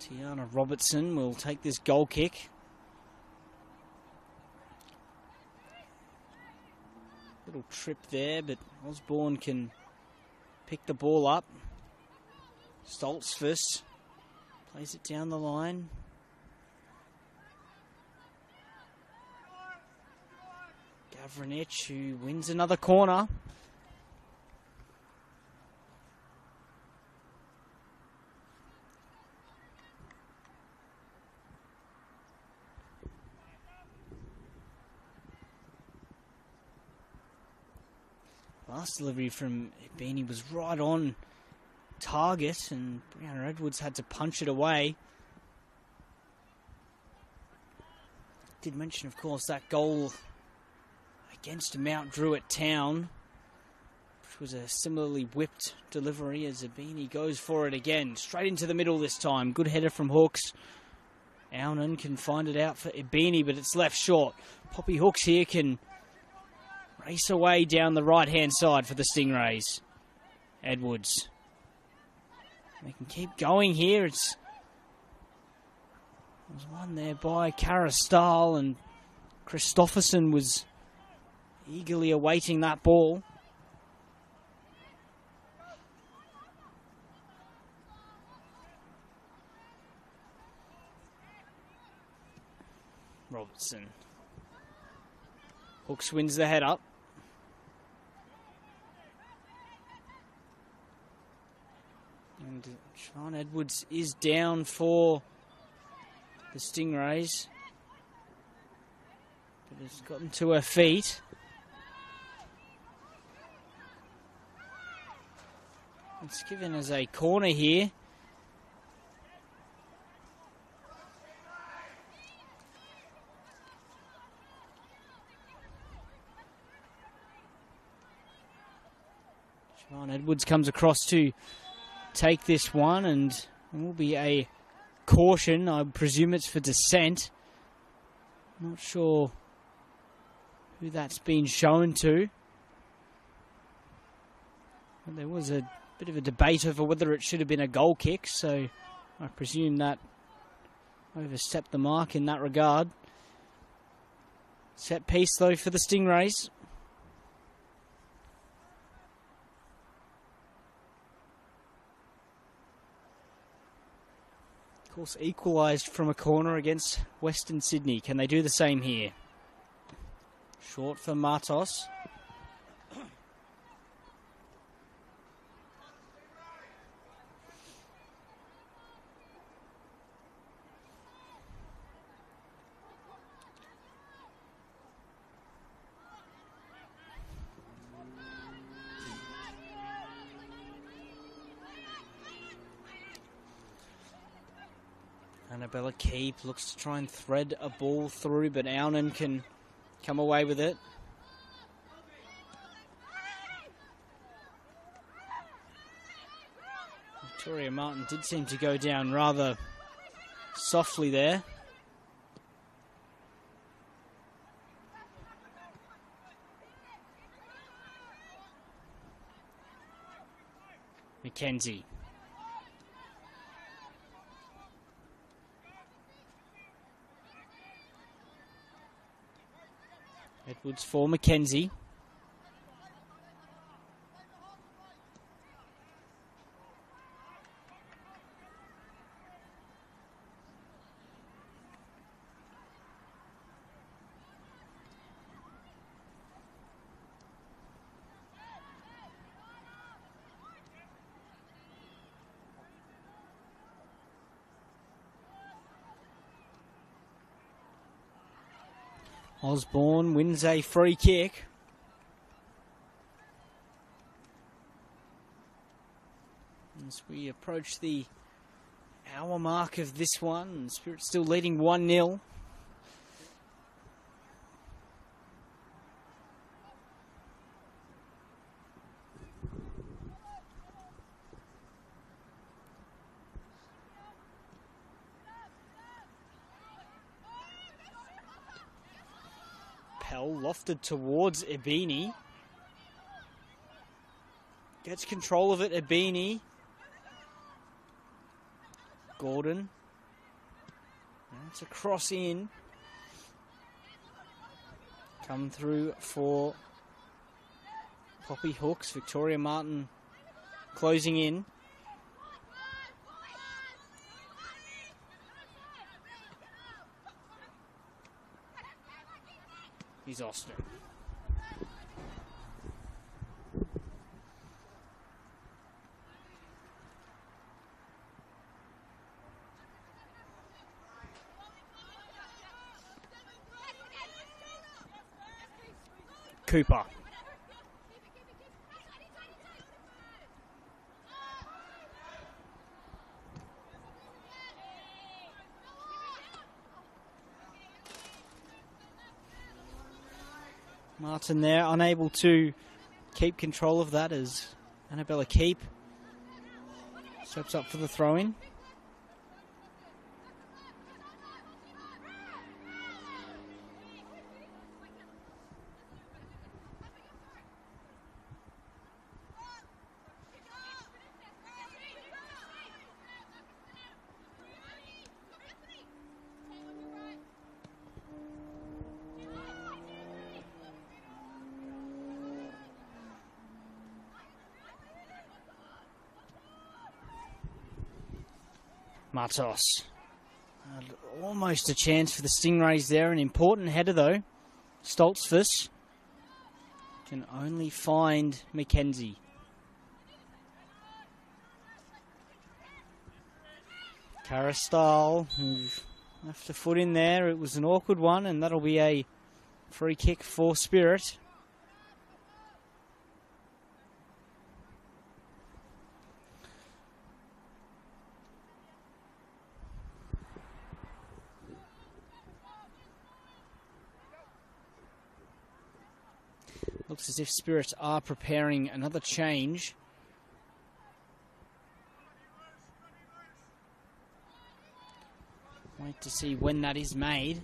Tiana Robertson will take this goal kick. Little trip there, but Osborne can pick the ball up. Stoltzfus plays it down the line. Gavranich, who wins another corner. Last delivery from Ibini was right on target, and Brianna Edwards had to punch it away. Did mention, of course, that goal against Mount Druitt Town, which was a similarly whipped delivery as Ibini goes for it again. Straight into the middle this time. Good header from Hooks. Aunan can find it out for Ibini, but it's left short. Poppy Hooks here can race away down the right-hand side for the Stingrays. Edwards. They can keep going here. There's one there by Cara Stahl, and Christopherson was eagerly awaiting that ball. Robertson. Hooks wins the head up. And Sean Edwards is down for the Stingrays. But has gotten to her feet. It's given as a corner here. Sean Edwards comes across to take this one, and it will be a caution. I presume it's for descent. Not sure who that's been shown to. But there was a bit of a debate over whether it should have been a goal kick, so I presume that overstepped the mark in that regard. Set piece, though, for the Stingrays. Of course, equalised from a corner against Western Sydney. Can they do the same here? Short for Matos. Annabella Keep looks to try and thread a ball through, but Aunan can come away with it. Victoria Martin did seem to go down rather softly there. Mackenzie. Edwards for Mackenzie. Osborne wins a free kick. As we approach the hour mark of this one, Spirit still leading 1-0. Lofted towards Ebini. Gets control of it, Ebini. Gordon. That's a cross in. Come through for Poppy Hooks. Victoria Martin closing in. He's Austin. Cooper. Martin there, unable to keep control of that as Annabella Keep steps up for the throw-in. Matos. Almost a chance for the Stingrays there. An important header though. Stoltzfus can only find Mackenzie. Caristal, who left a foot in there. It was an awkward one, and that'll be a free kick for Spirit. Looks as if Spirit are preparing another change. Wait to see when that is made.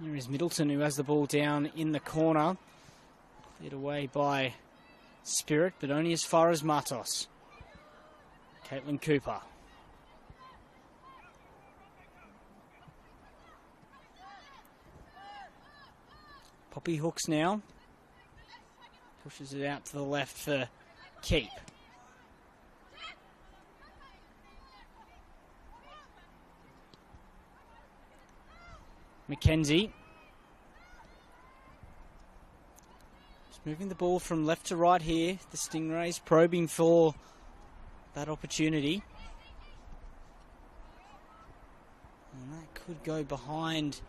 Here is Middleton, who has the ball down in the corner. Cleared away by Spirit, but only as far as Matos. Caitlin Cooper. Poppy Hooks now. Pushes it out to the left for Keep. Mackenzie. Just moving the ball from left to right here. The Stingrays probing for that opportunity. And that could go behind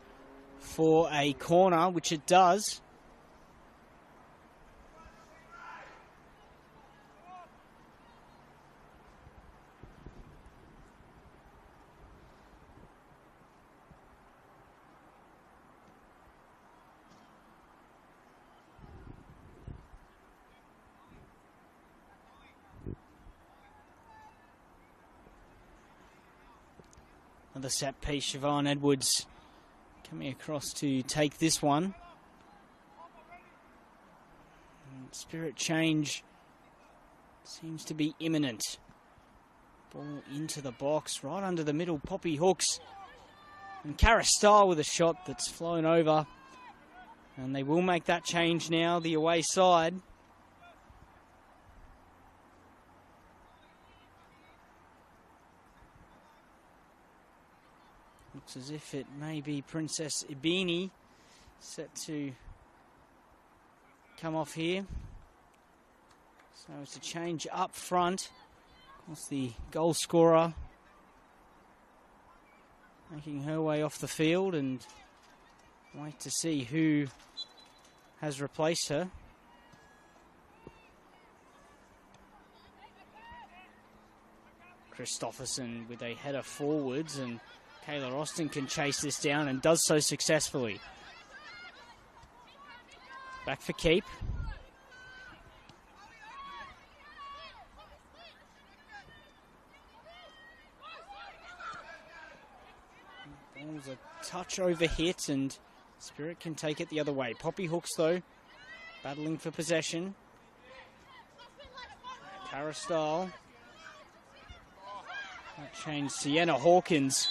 for a corner, which it does. Another set piece, Siobhan Edwards coming across to take this one. And Spirit change seems to be imminent. Ball into the box, right under the middle, Poppy Hooks. And Caristal with a shot that's flown over. And they will make that change now, the away side. Looks as if it may be Princess Ibini set to come off here. So it's a change up front. Of course, the goal scorer making her way off the field, and wait to see who has replaced her. Christopherson with a header forwards, and Kayla Austin can chase this down and does so successfully. Back for Keep. Ball's a touch over hit, and Spirit can take it the other way. Poppy Hooks, though, battling for possession. Caristal. That changed Sienna Hawkins,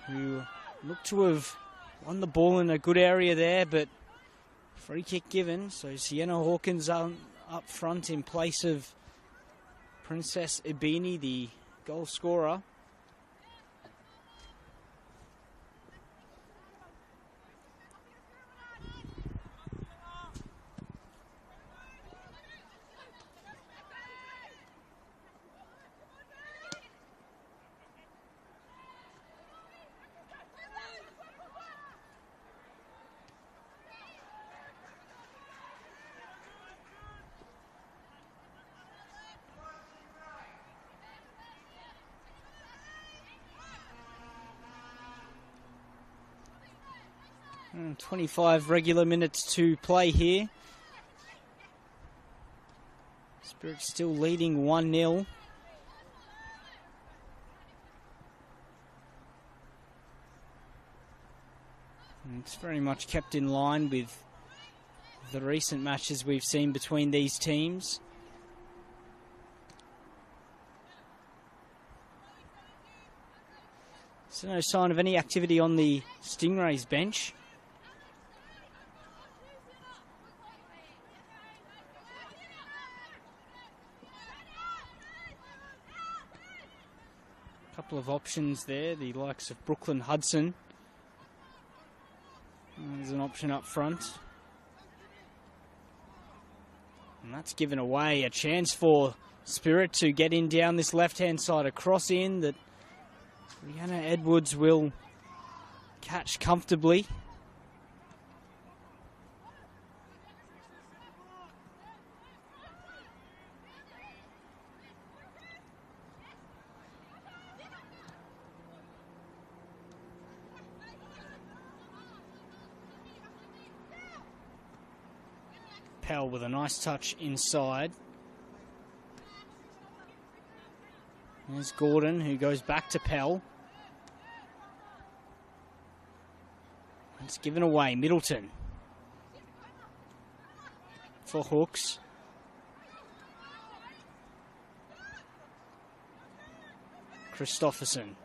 who looked to have won the ball in a good area there, but free kick given. So Sienna Hawkins up front in place of Princess Ibini, the goal scorer. And 25 regular minutes to play here. Spirit still leading 1-0. It's very much kept in line with the recent matches we've seen between these teams. So no sign of any activity on the Stingrays bench. Couple of options there, the likes of Brooklyn Hudson. There's an option up front. And that's given away a chance for Spirit to get in down this left-hand side. A cross in that Rihanna Edwards will catch comfortably. Pell with a nice touch inside. There's Gordon, who goes back to Pell. It's given away. Middleton for Hooks. Christopherson.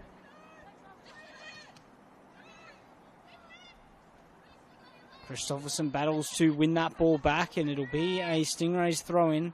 Christopherson battles to win that ball back, and it'll be a Stingrays throw-in.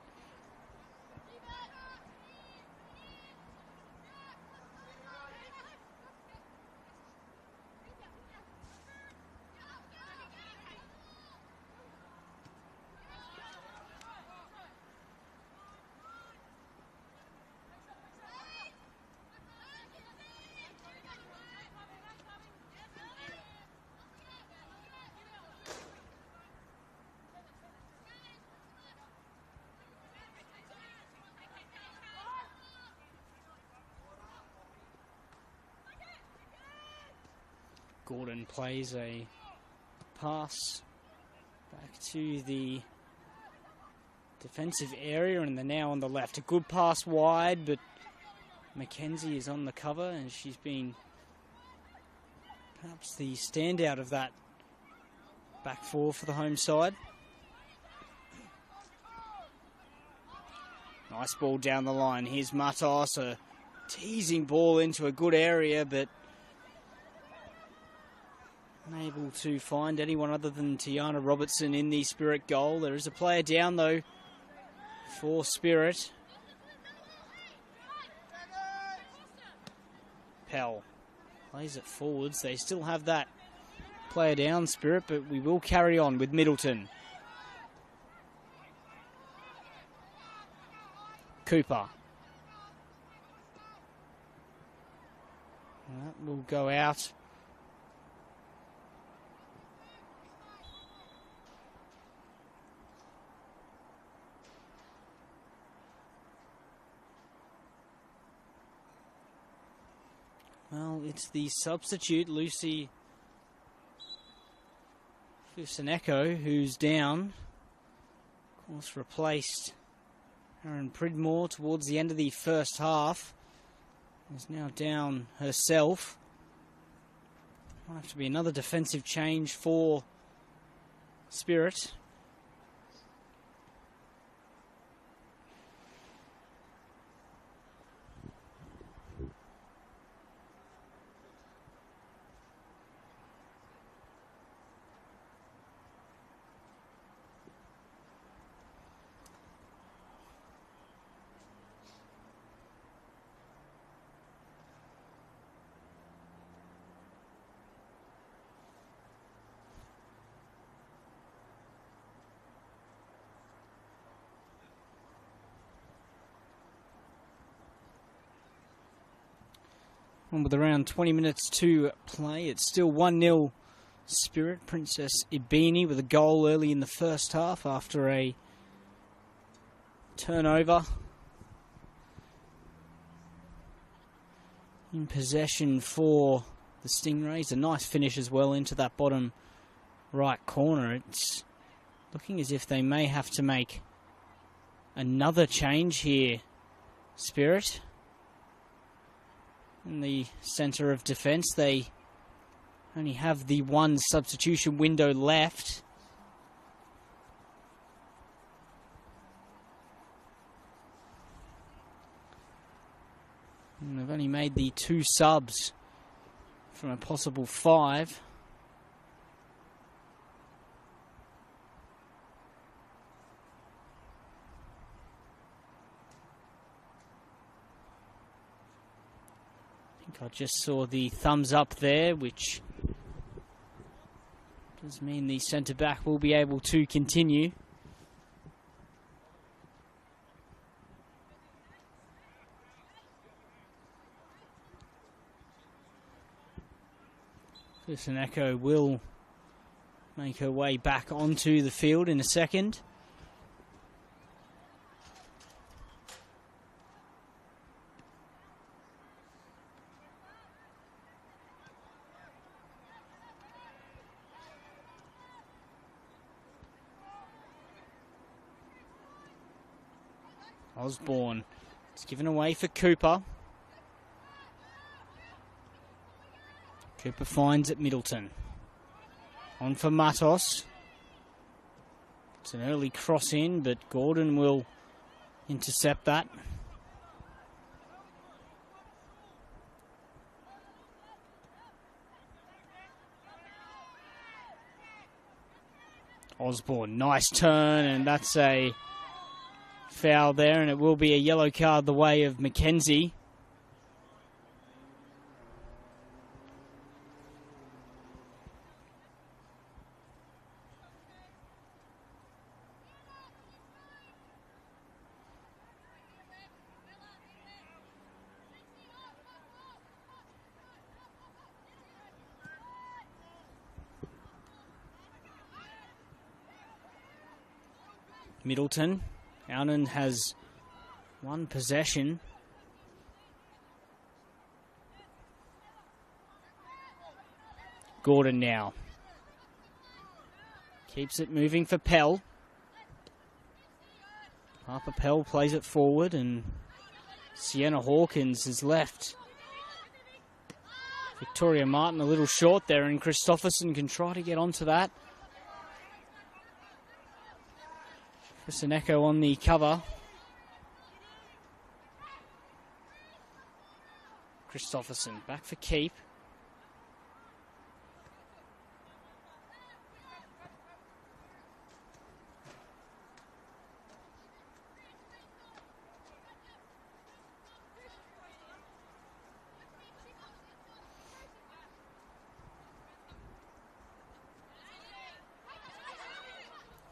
Gordon plays a pass back to the defensive area, and they're now on the left. A good pass wide, but Mackenzie is on the cover, and she's been perhaps the standout of that back four for the home side. Nice ball down the line. Here's Matos, a teasing ball into a good area, but unable to find anyone other than Tiana Robertson in the Spirit goal. There is a player down, though, for Spirit. Pell plays it forwards. They still have that player down, Spirit, but we will carry on with Middleton. Cooper. That will go out. Well, it's the substitute, Lucy Fuseneko, who's down. Of course, replaced Aaron Pridmore towards the end of the first half. Is now down herself. Might have to be another defensive change for Spirit. With around 20 minutes to play, it's still 1-0 Spirit. Princess Ibini with a goal early in the first half after a turnover. In possession for the Stingrays. A nice finish as well into that bottom right corner. It's looking as if they may have to make another change here, Spirit. In the centre of defence, they only have the one substitution window left. And they've only made the two subs from a possible 5. I think I just saw the thumbs up there, which does mean the centre back will be able to continue. Echo will make her way back onto the field in a second. Osborne. It's given away for Cooper. Cooper finds at Middleton. On for Matos. It's an early cross in, but Gordon will intercept that. Osborne, nice turn, and that's a foul there, and it will be a yellow card the way of Mackenzie. Middleton. Allen has one possession. Gordon now. Keeps it moving for Pell. Harper Pell plays it forward, and Sienna Hawkins is left. Victoria Martin a little short there, and Christopherson can try to get onto that. Echo on the cover. Christopherson back for keep.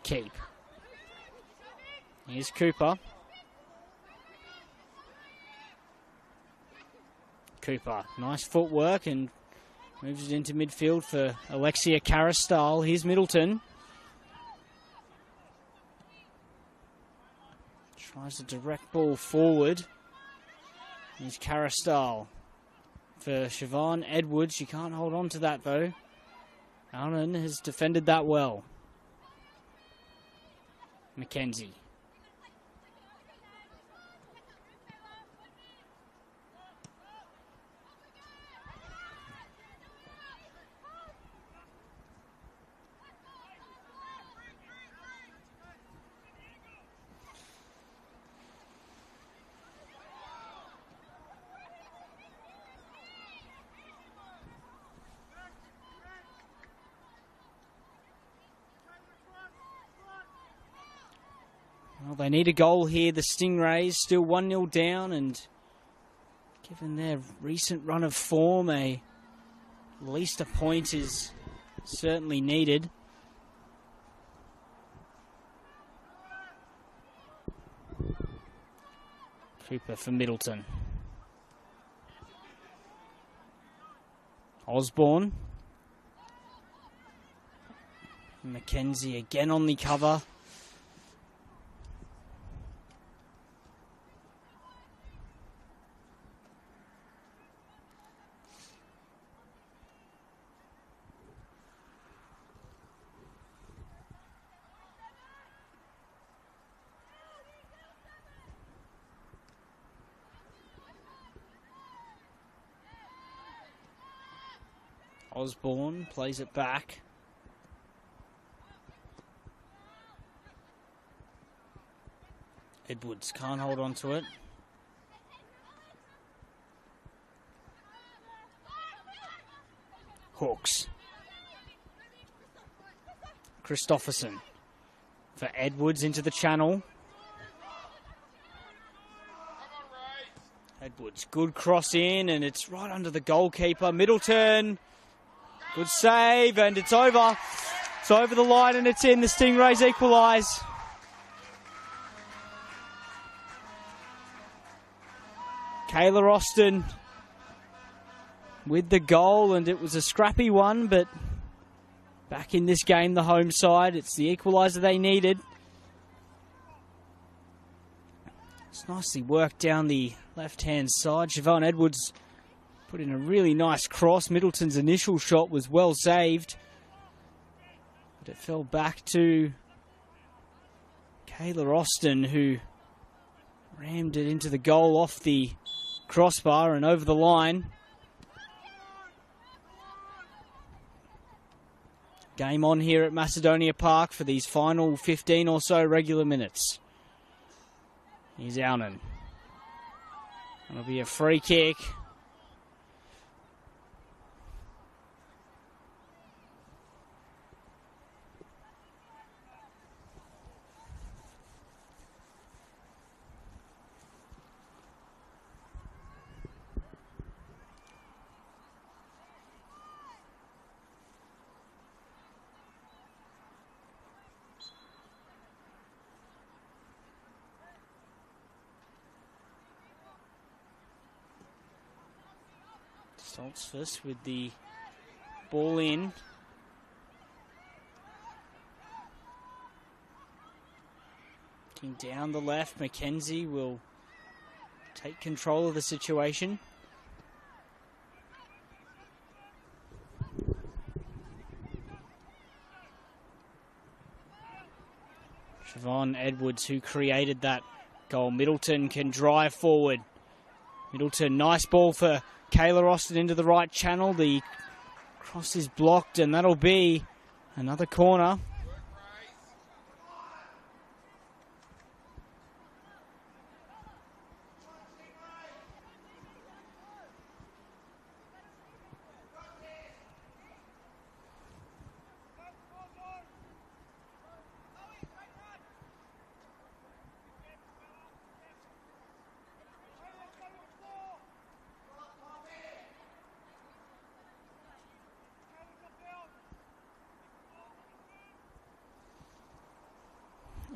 Keep. Here's Cooper. Cooper, nice footwork and moves it into midfield for Alexia Carristal. Here's Middleton. Tries a direct ball forward. Here's Carristal for Siobhan Edwards. She can't hold on to that though. Allen has defended that well. Mackenzie. Well, they need a goal here. The Stingrays still 1-0 down, and given their recent run of form, at least a point is certainly needed. Cooper for Middleton. Osborne. Mackenzie again on the cover. Osborne plays it back. Edwards can't hold on to it. Hooks. Christopherson for Edwards into the channel. Edwards, good cross in, and it's right under the goalkeeper. Middleton, good save, and it's over. It's over the line and it's in. The Stingrays equalise. Kayla Austin with the goal, and it was a scrappy one, but back in this game, the home side, it's the equaliser they needed. It's nicely worked down the left-hand side. Siobhan Edwards put in a really nice cross. Middleton's initial shot was well saved, but it fell back to Kayla Austin, who rammed it into the goal off the crossbar and over the line. Game on here at Macedonia Park for these final 15 or so regular minutes. Here's Aunan. It'll be a free kick. Stoltzfus with the ball in. Looking down the left, Mackenzie will take control of the situation. Siobhan Edwards, who created that goal. Middleton can drive forward. Middleton, nice ball for Kayla Austin into the right channel. The cross is blocked, and that'll be another corner.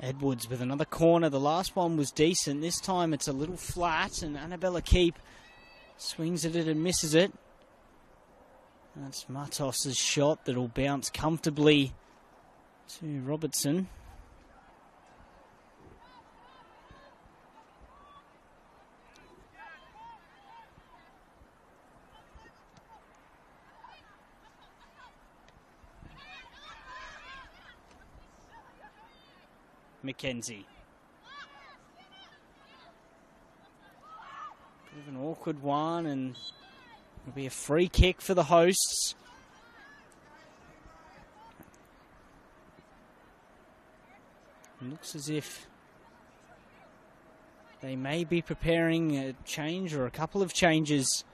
Edwards with another corner. The last one was decent. This time it's a little flat, and Annabella Keep swings at it and misses it. That's Matos' shot that'll bounce comfortably to Robertson. Mackenzie. Bit of an awkward one, and it'll be a free kick for the hosts. It looks as if they may be preparing a change or a couple of changes.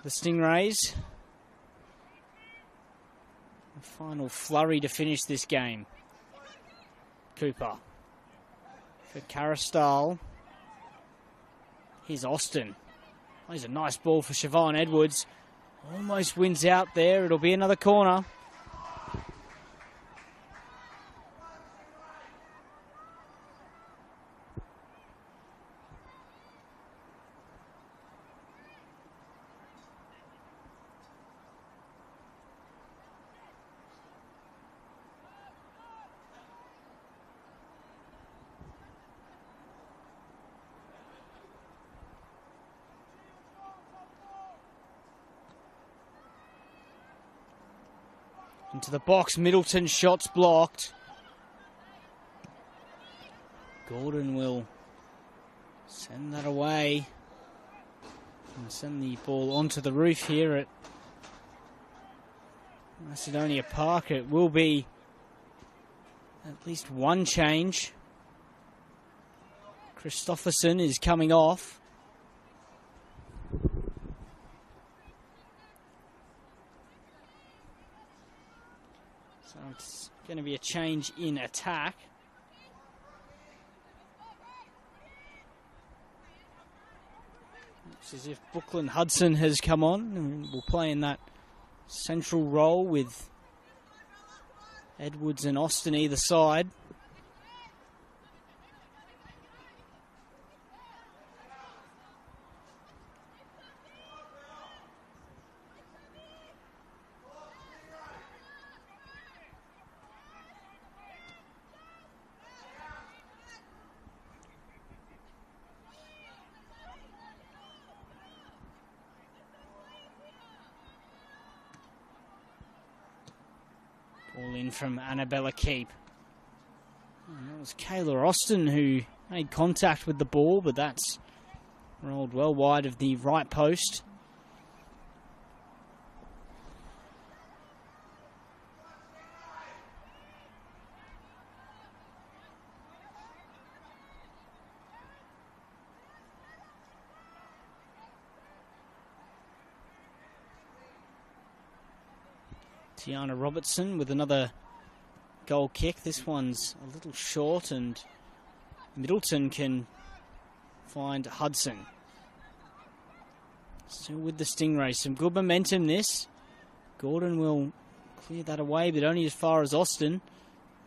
The Stingrays. A final flurry to finish this game. Cooper for Carristal. Here's Austin. Oh, here's a nice ball for Siobhan Edwards. Almost wins out there. It'll be another corner. Into the box, Middleton, shots blocked. Gordon will send that away. And send the ball onto the roof here at Macedonia Park. It will be at least one change. Christopherson is coming off. It's going to be a change in attack. Looks as if Brooklyn Hudson has come on and will play in that central role with Edwards and Austin either side. Ball in from Annabella Keep. And that was Kayla Austin who made contact with the ball, but that's rolled well wide of the right post. Tiana Robertson with another goal kick. This one's a little short and Middleton can find Hudson. Still with the Stingrays. Some good momentum this. Gordon will clear that away, but only as far as Austin.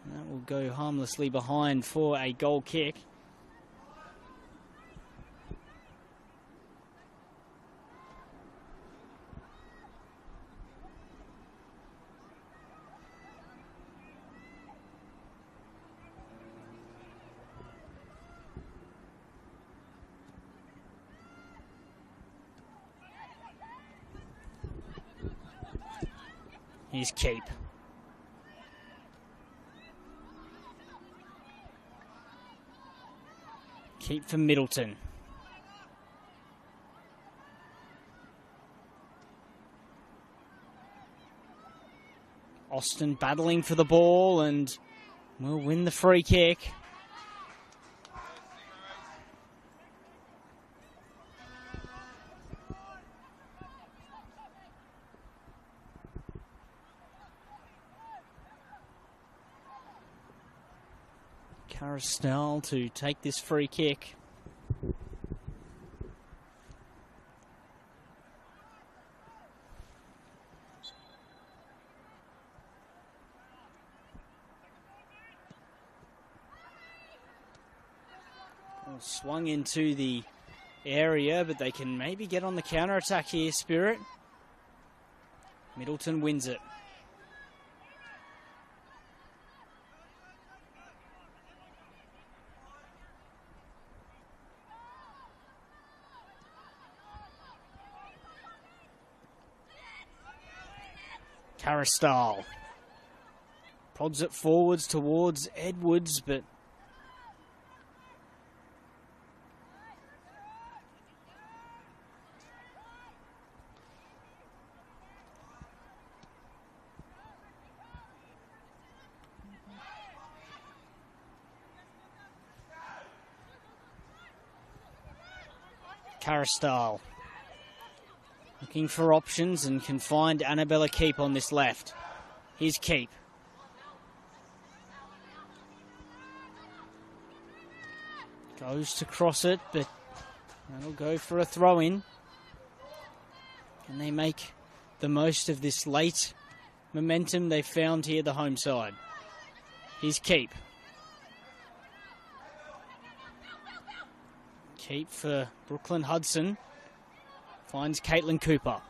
And that will go harmlessly behind for a goal kick. Here's Keep. Keep for Middleton. Austin battling for the ball and will win the free kick. Caristel to take this free kick. Swung into the area, but they can maybe get on the counter-attack here, Spirit. Middleton wins it. Caristal prods it forwards towards Edwards, but Caristal looking for options and can find Annabella Keep on this left. Here's Keep. Goes to cross it, but that'll go for a throw-in. Can they make the most of this late momentum they've found here, the home side? Here's Keep. Keep for Brooklyn Hudson. Finds Caitlin Cooper.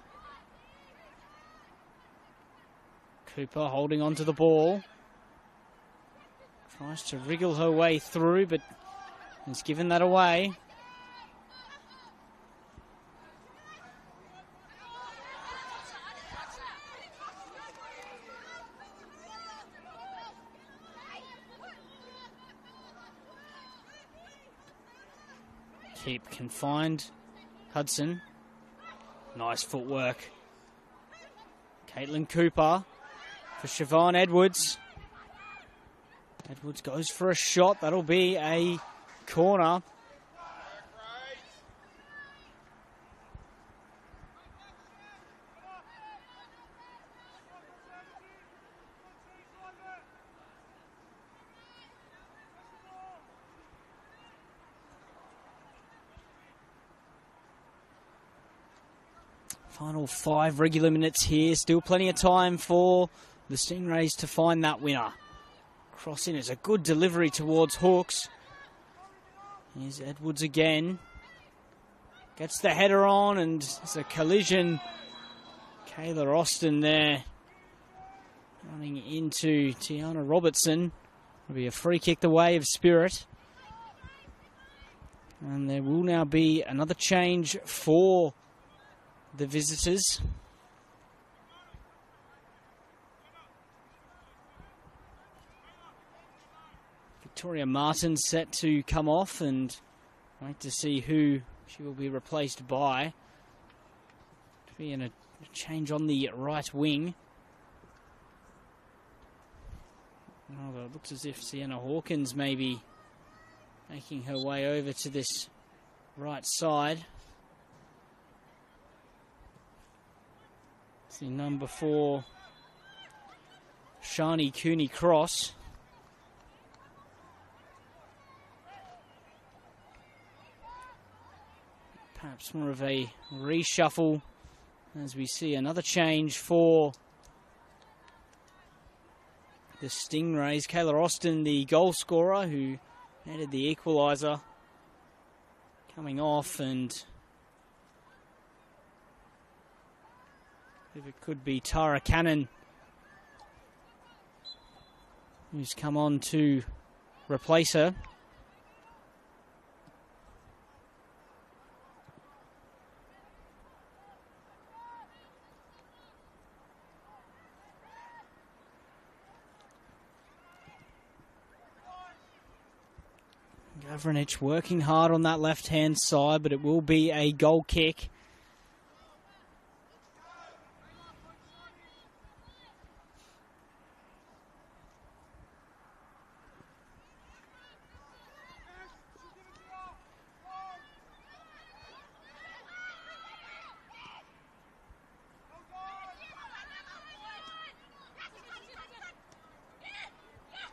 Cooper holding onto the ball. Tries to wriggle her way through, but has given that away. Keep can find Hudson. Nice footwork. Caitlin Cooper for Siobhan Edwards. Edwards goes for a shot. That'll be a corner. Final 5 regular minutes here. Still plenty of time for the Stingrays to find that winner. Cross in is a good delivery towards Hooks. Here's Edwards again. Gets the header on and it's a collision. Kayla Austin there. Running into Tiana Robertson. It'll be a free kick the way of Spirit. And there will now be another change for the visitors. Victoria Martin set to come off, and wait to see who she will be replaced by. To be in a change on the right wing. Oh, it looks as if Sienna Hawkins may be making her way over to this right side. It's the number 4, Shani Cooney-Cross. Perhaps more of a reshuffle as we see another change for the Stingrays. Kayla Austin, the goal scorer, who netted the equalizer, coming off, and if it could be Tara Cannon who's come on to replace her. Gavranich working hard on that left-hand side, but it will be a goal kick.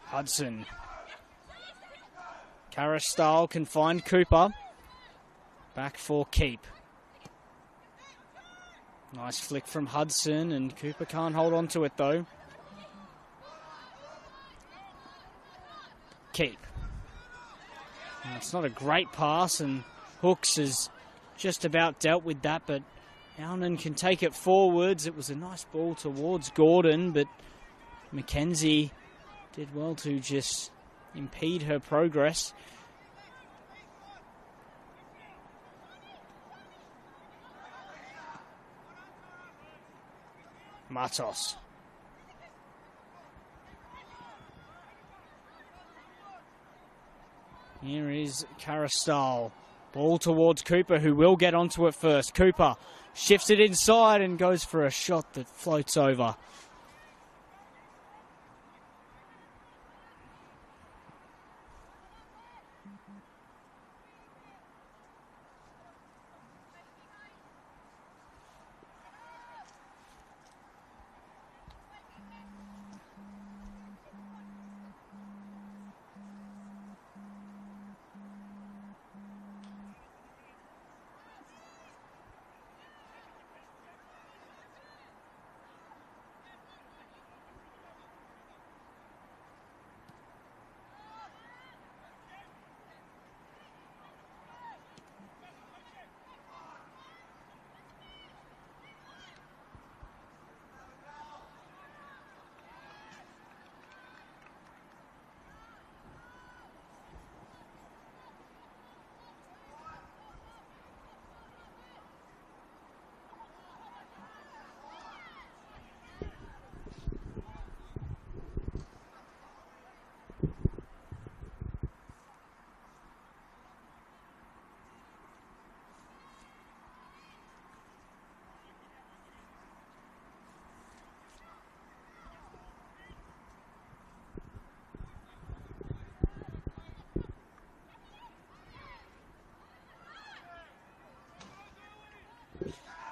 Hudson. Carristal can find Cooper. Back for keep. Nice flick from Hudson, and Cooper can't hold on to it though. Keep. And it's not a great pass, and Hooks has just about dealt with that, but Alnan can take it forwards. It was a nice ball towards Gordon, but Mackenzie did well to just impede her progress. Matos. Here is Carristal. Ball towards Cooper, who will get onto it first. Cooper shifts it inside and goes for a shot that floats over.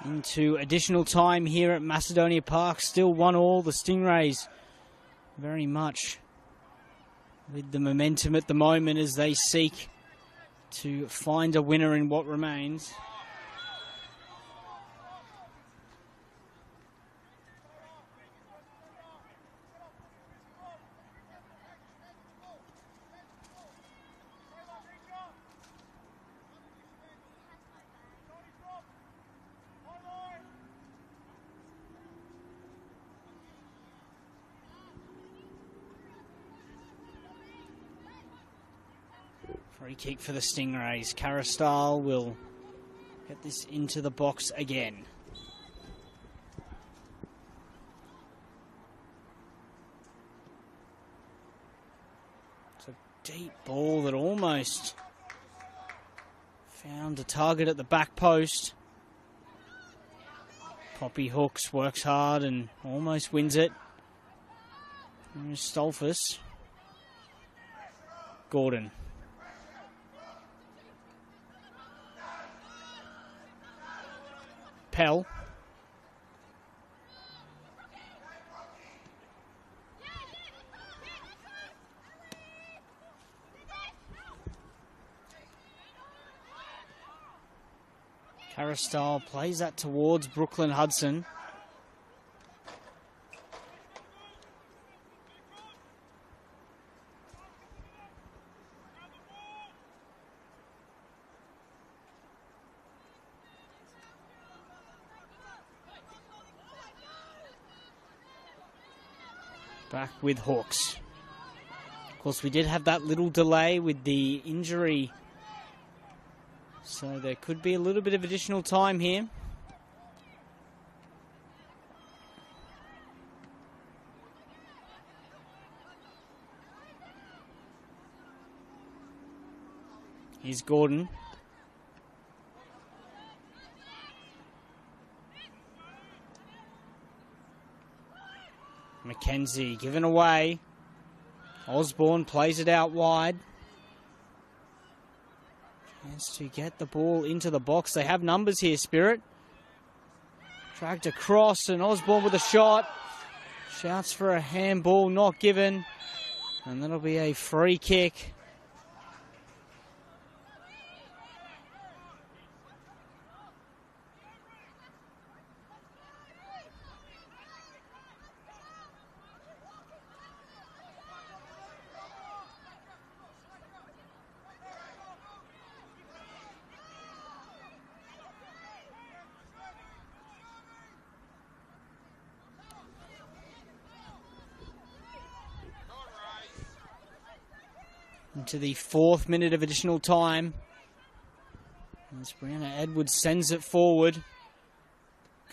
Into additional time here at Macedonia Park. Still 1-1. The Stingrays very much with the momentum at the moment as they seek to find a winner in what remains. Free kick for the Stingrays. Caristal will get this into the box again. It's a deep ball that almost found a target at the back post. Poppy Hooks works hard and almost wins it. There's Stolfus. Gordon. Pell. Caristal plays that towards Brooklyn Hudson. Back with Hawks. Of course, we did have that little delay with the injury, so there could be a little bit of additional time here. Here's Gordon. McKenzie given away. Osborne plays it out wide. Chance to get the ball into the box. They have numbers here, Spirit. Dragged across and Osborne with a shot. Shouts for a handball, not given. And that'll be a free kick. Into the 4th minute of additional time. As Brianna Edwards sends it forward.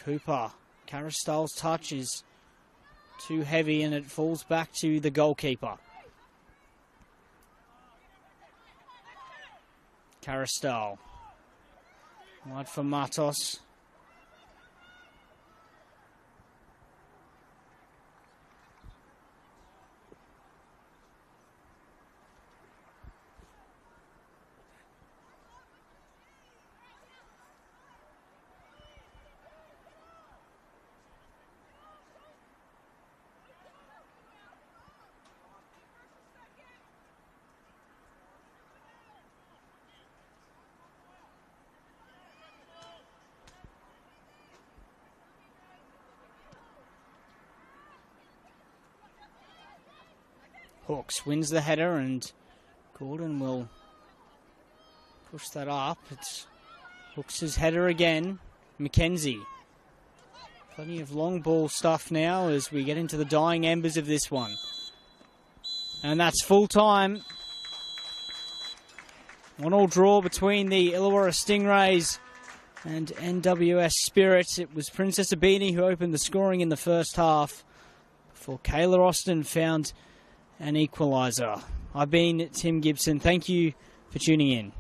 Cooper. Caristal's touch is too heavy and it falls back to the goalkeeper. Caristal. Wide for Matos. Hawks wins the header and Gordon will push that up. It's Hawks' header again. McKenzie. Plenty of long ball stuff now as we get into the dying embers of this one. And that's full time. 1-1 draw between the Illawarra Stingrays and NWS Spirit. It was Princess Abini who opened the scoring in the first half before Kayla Austin found an equalizer. I've been Tim Gibson. Thank you for tuning in.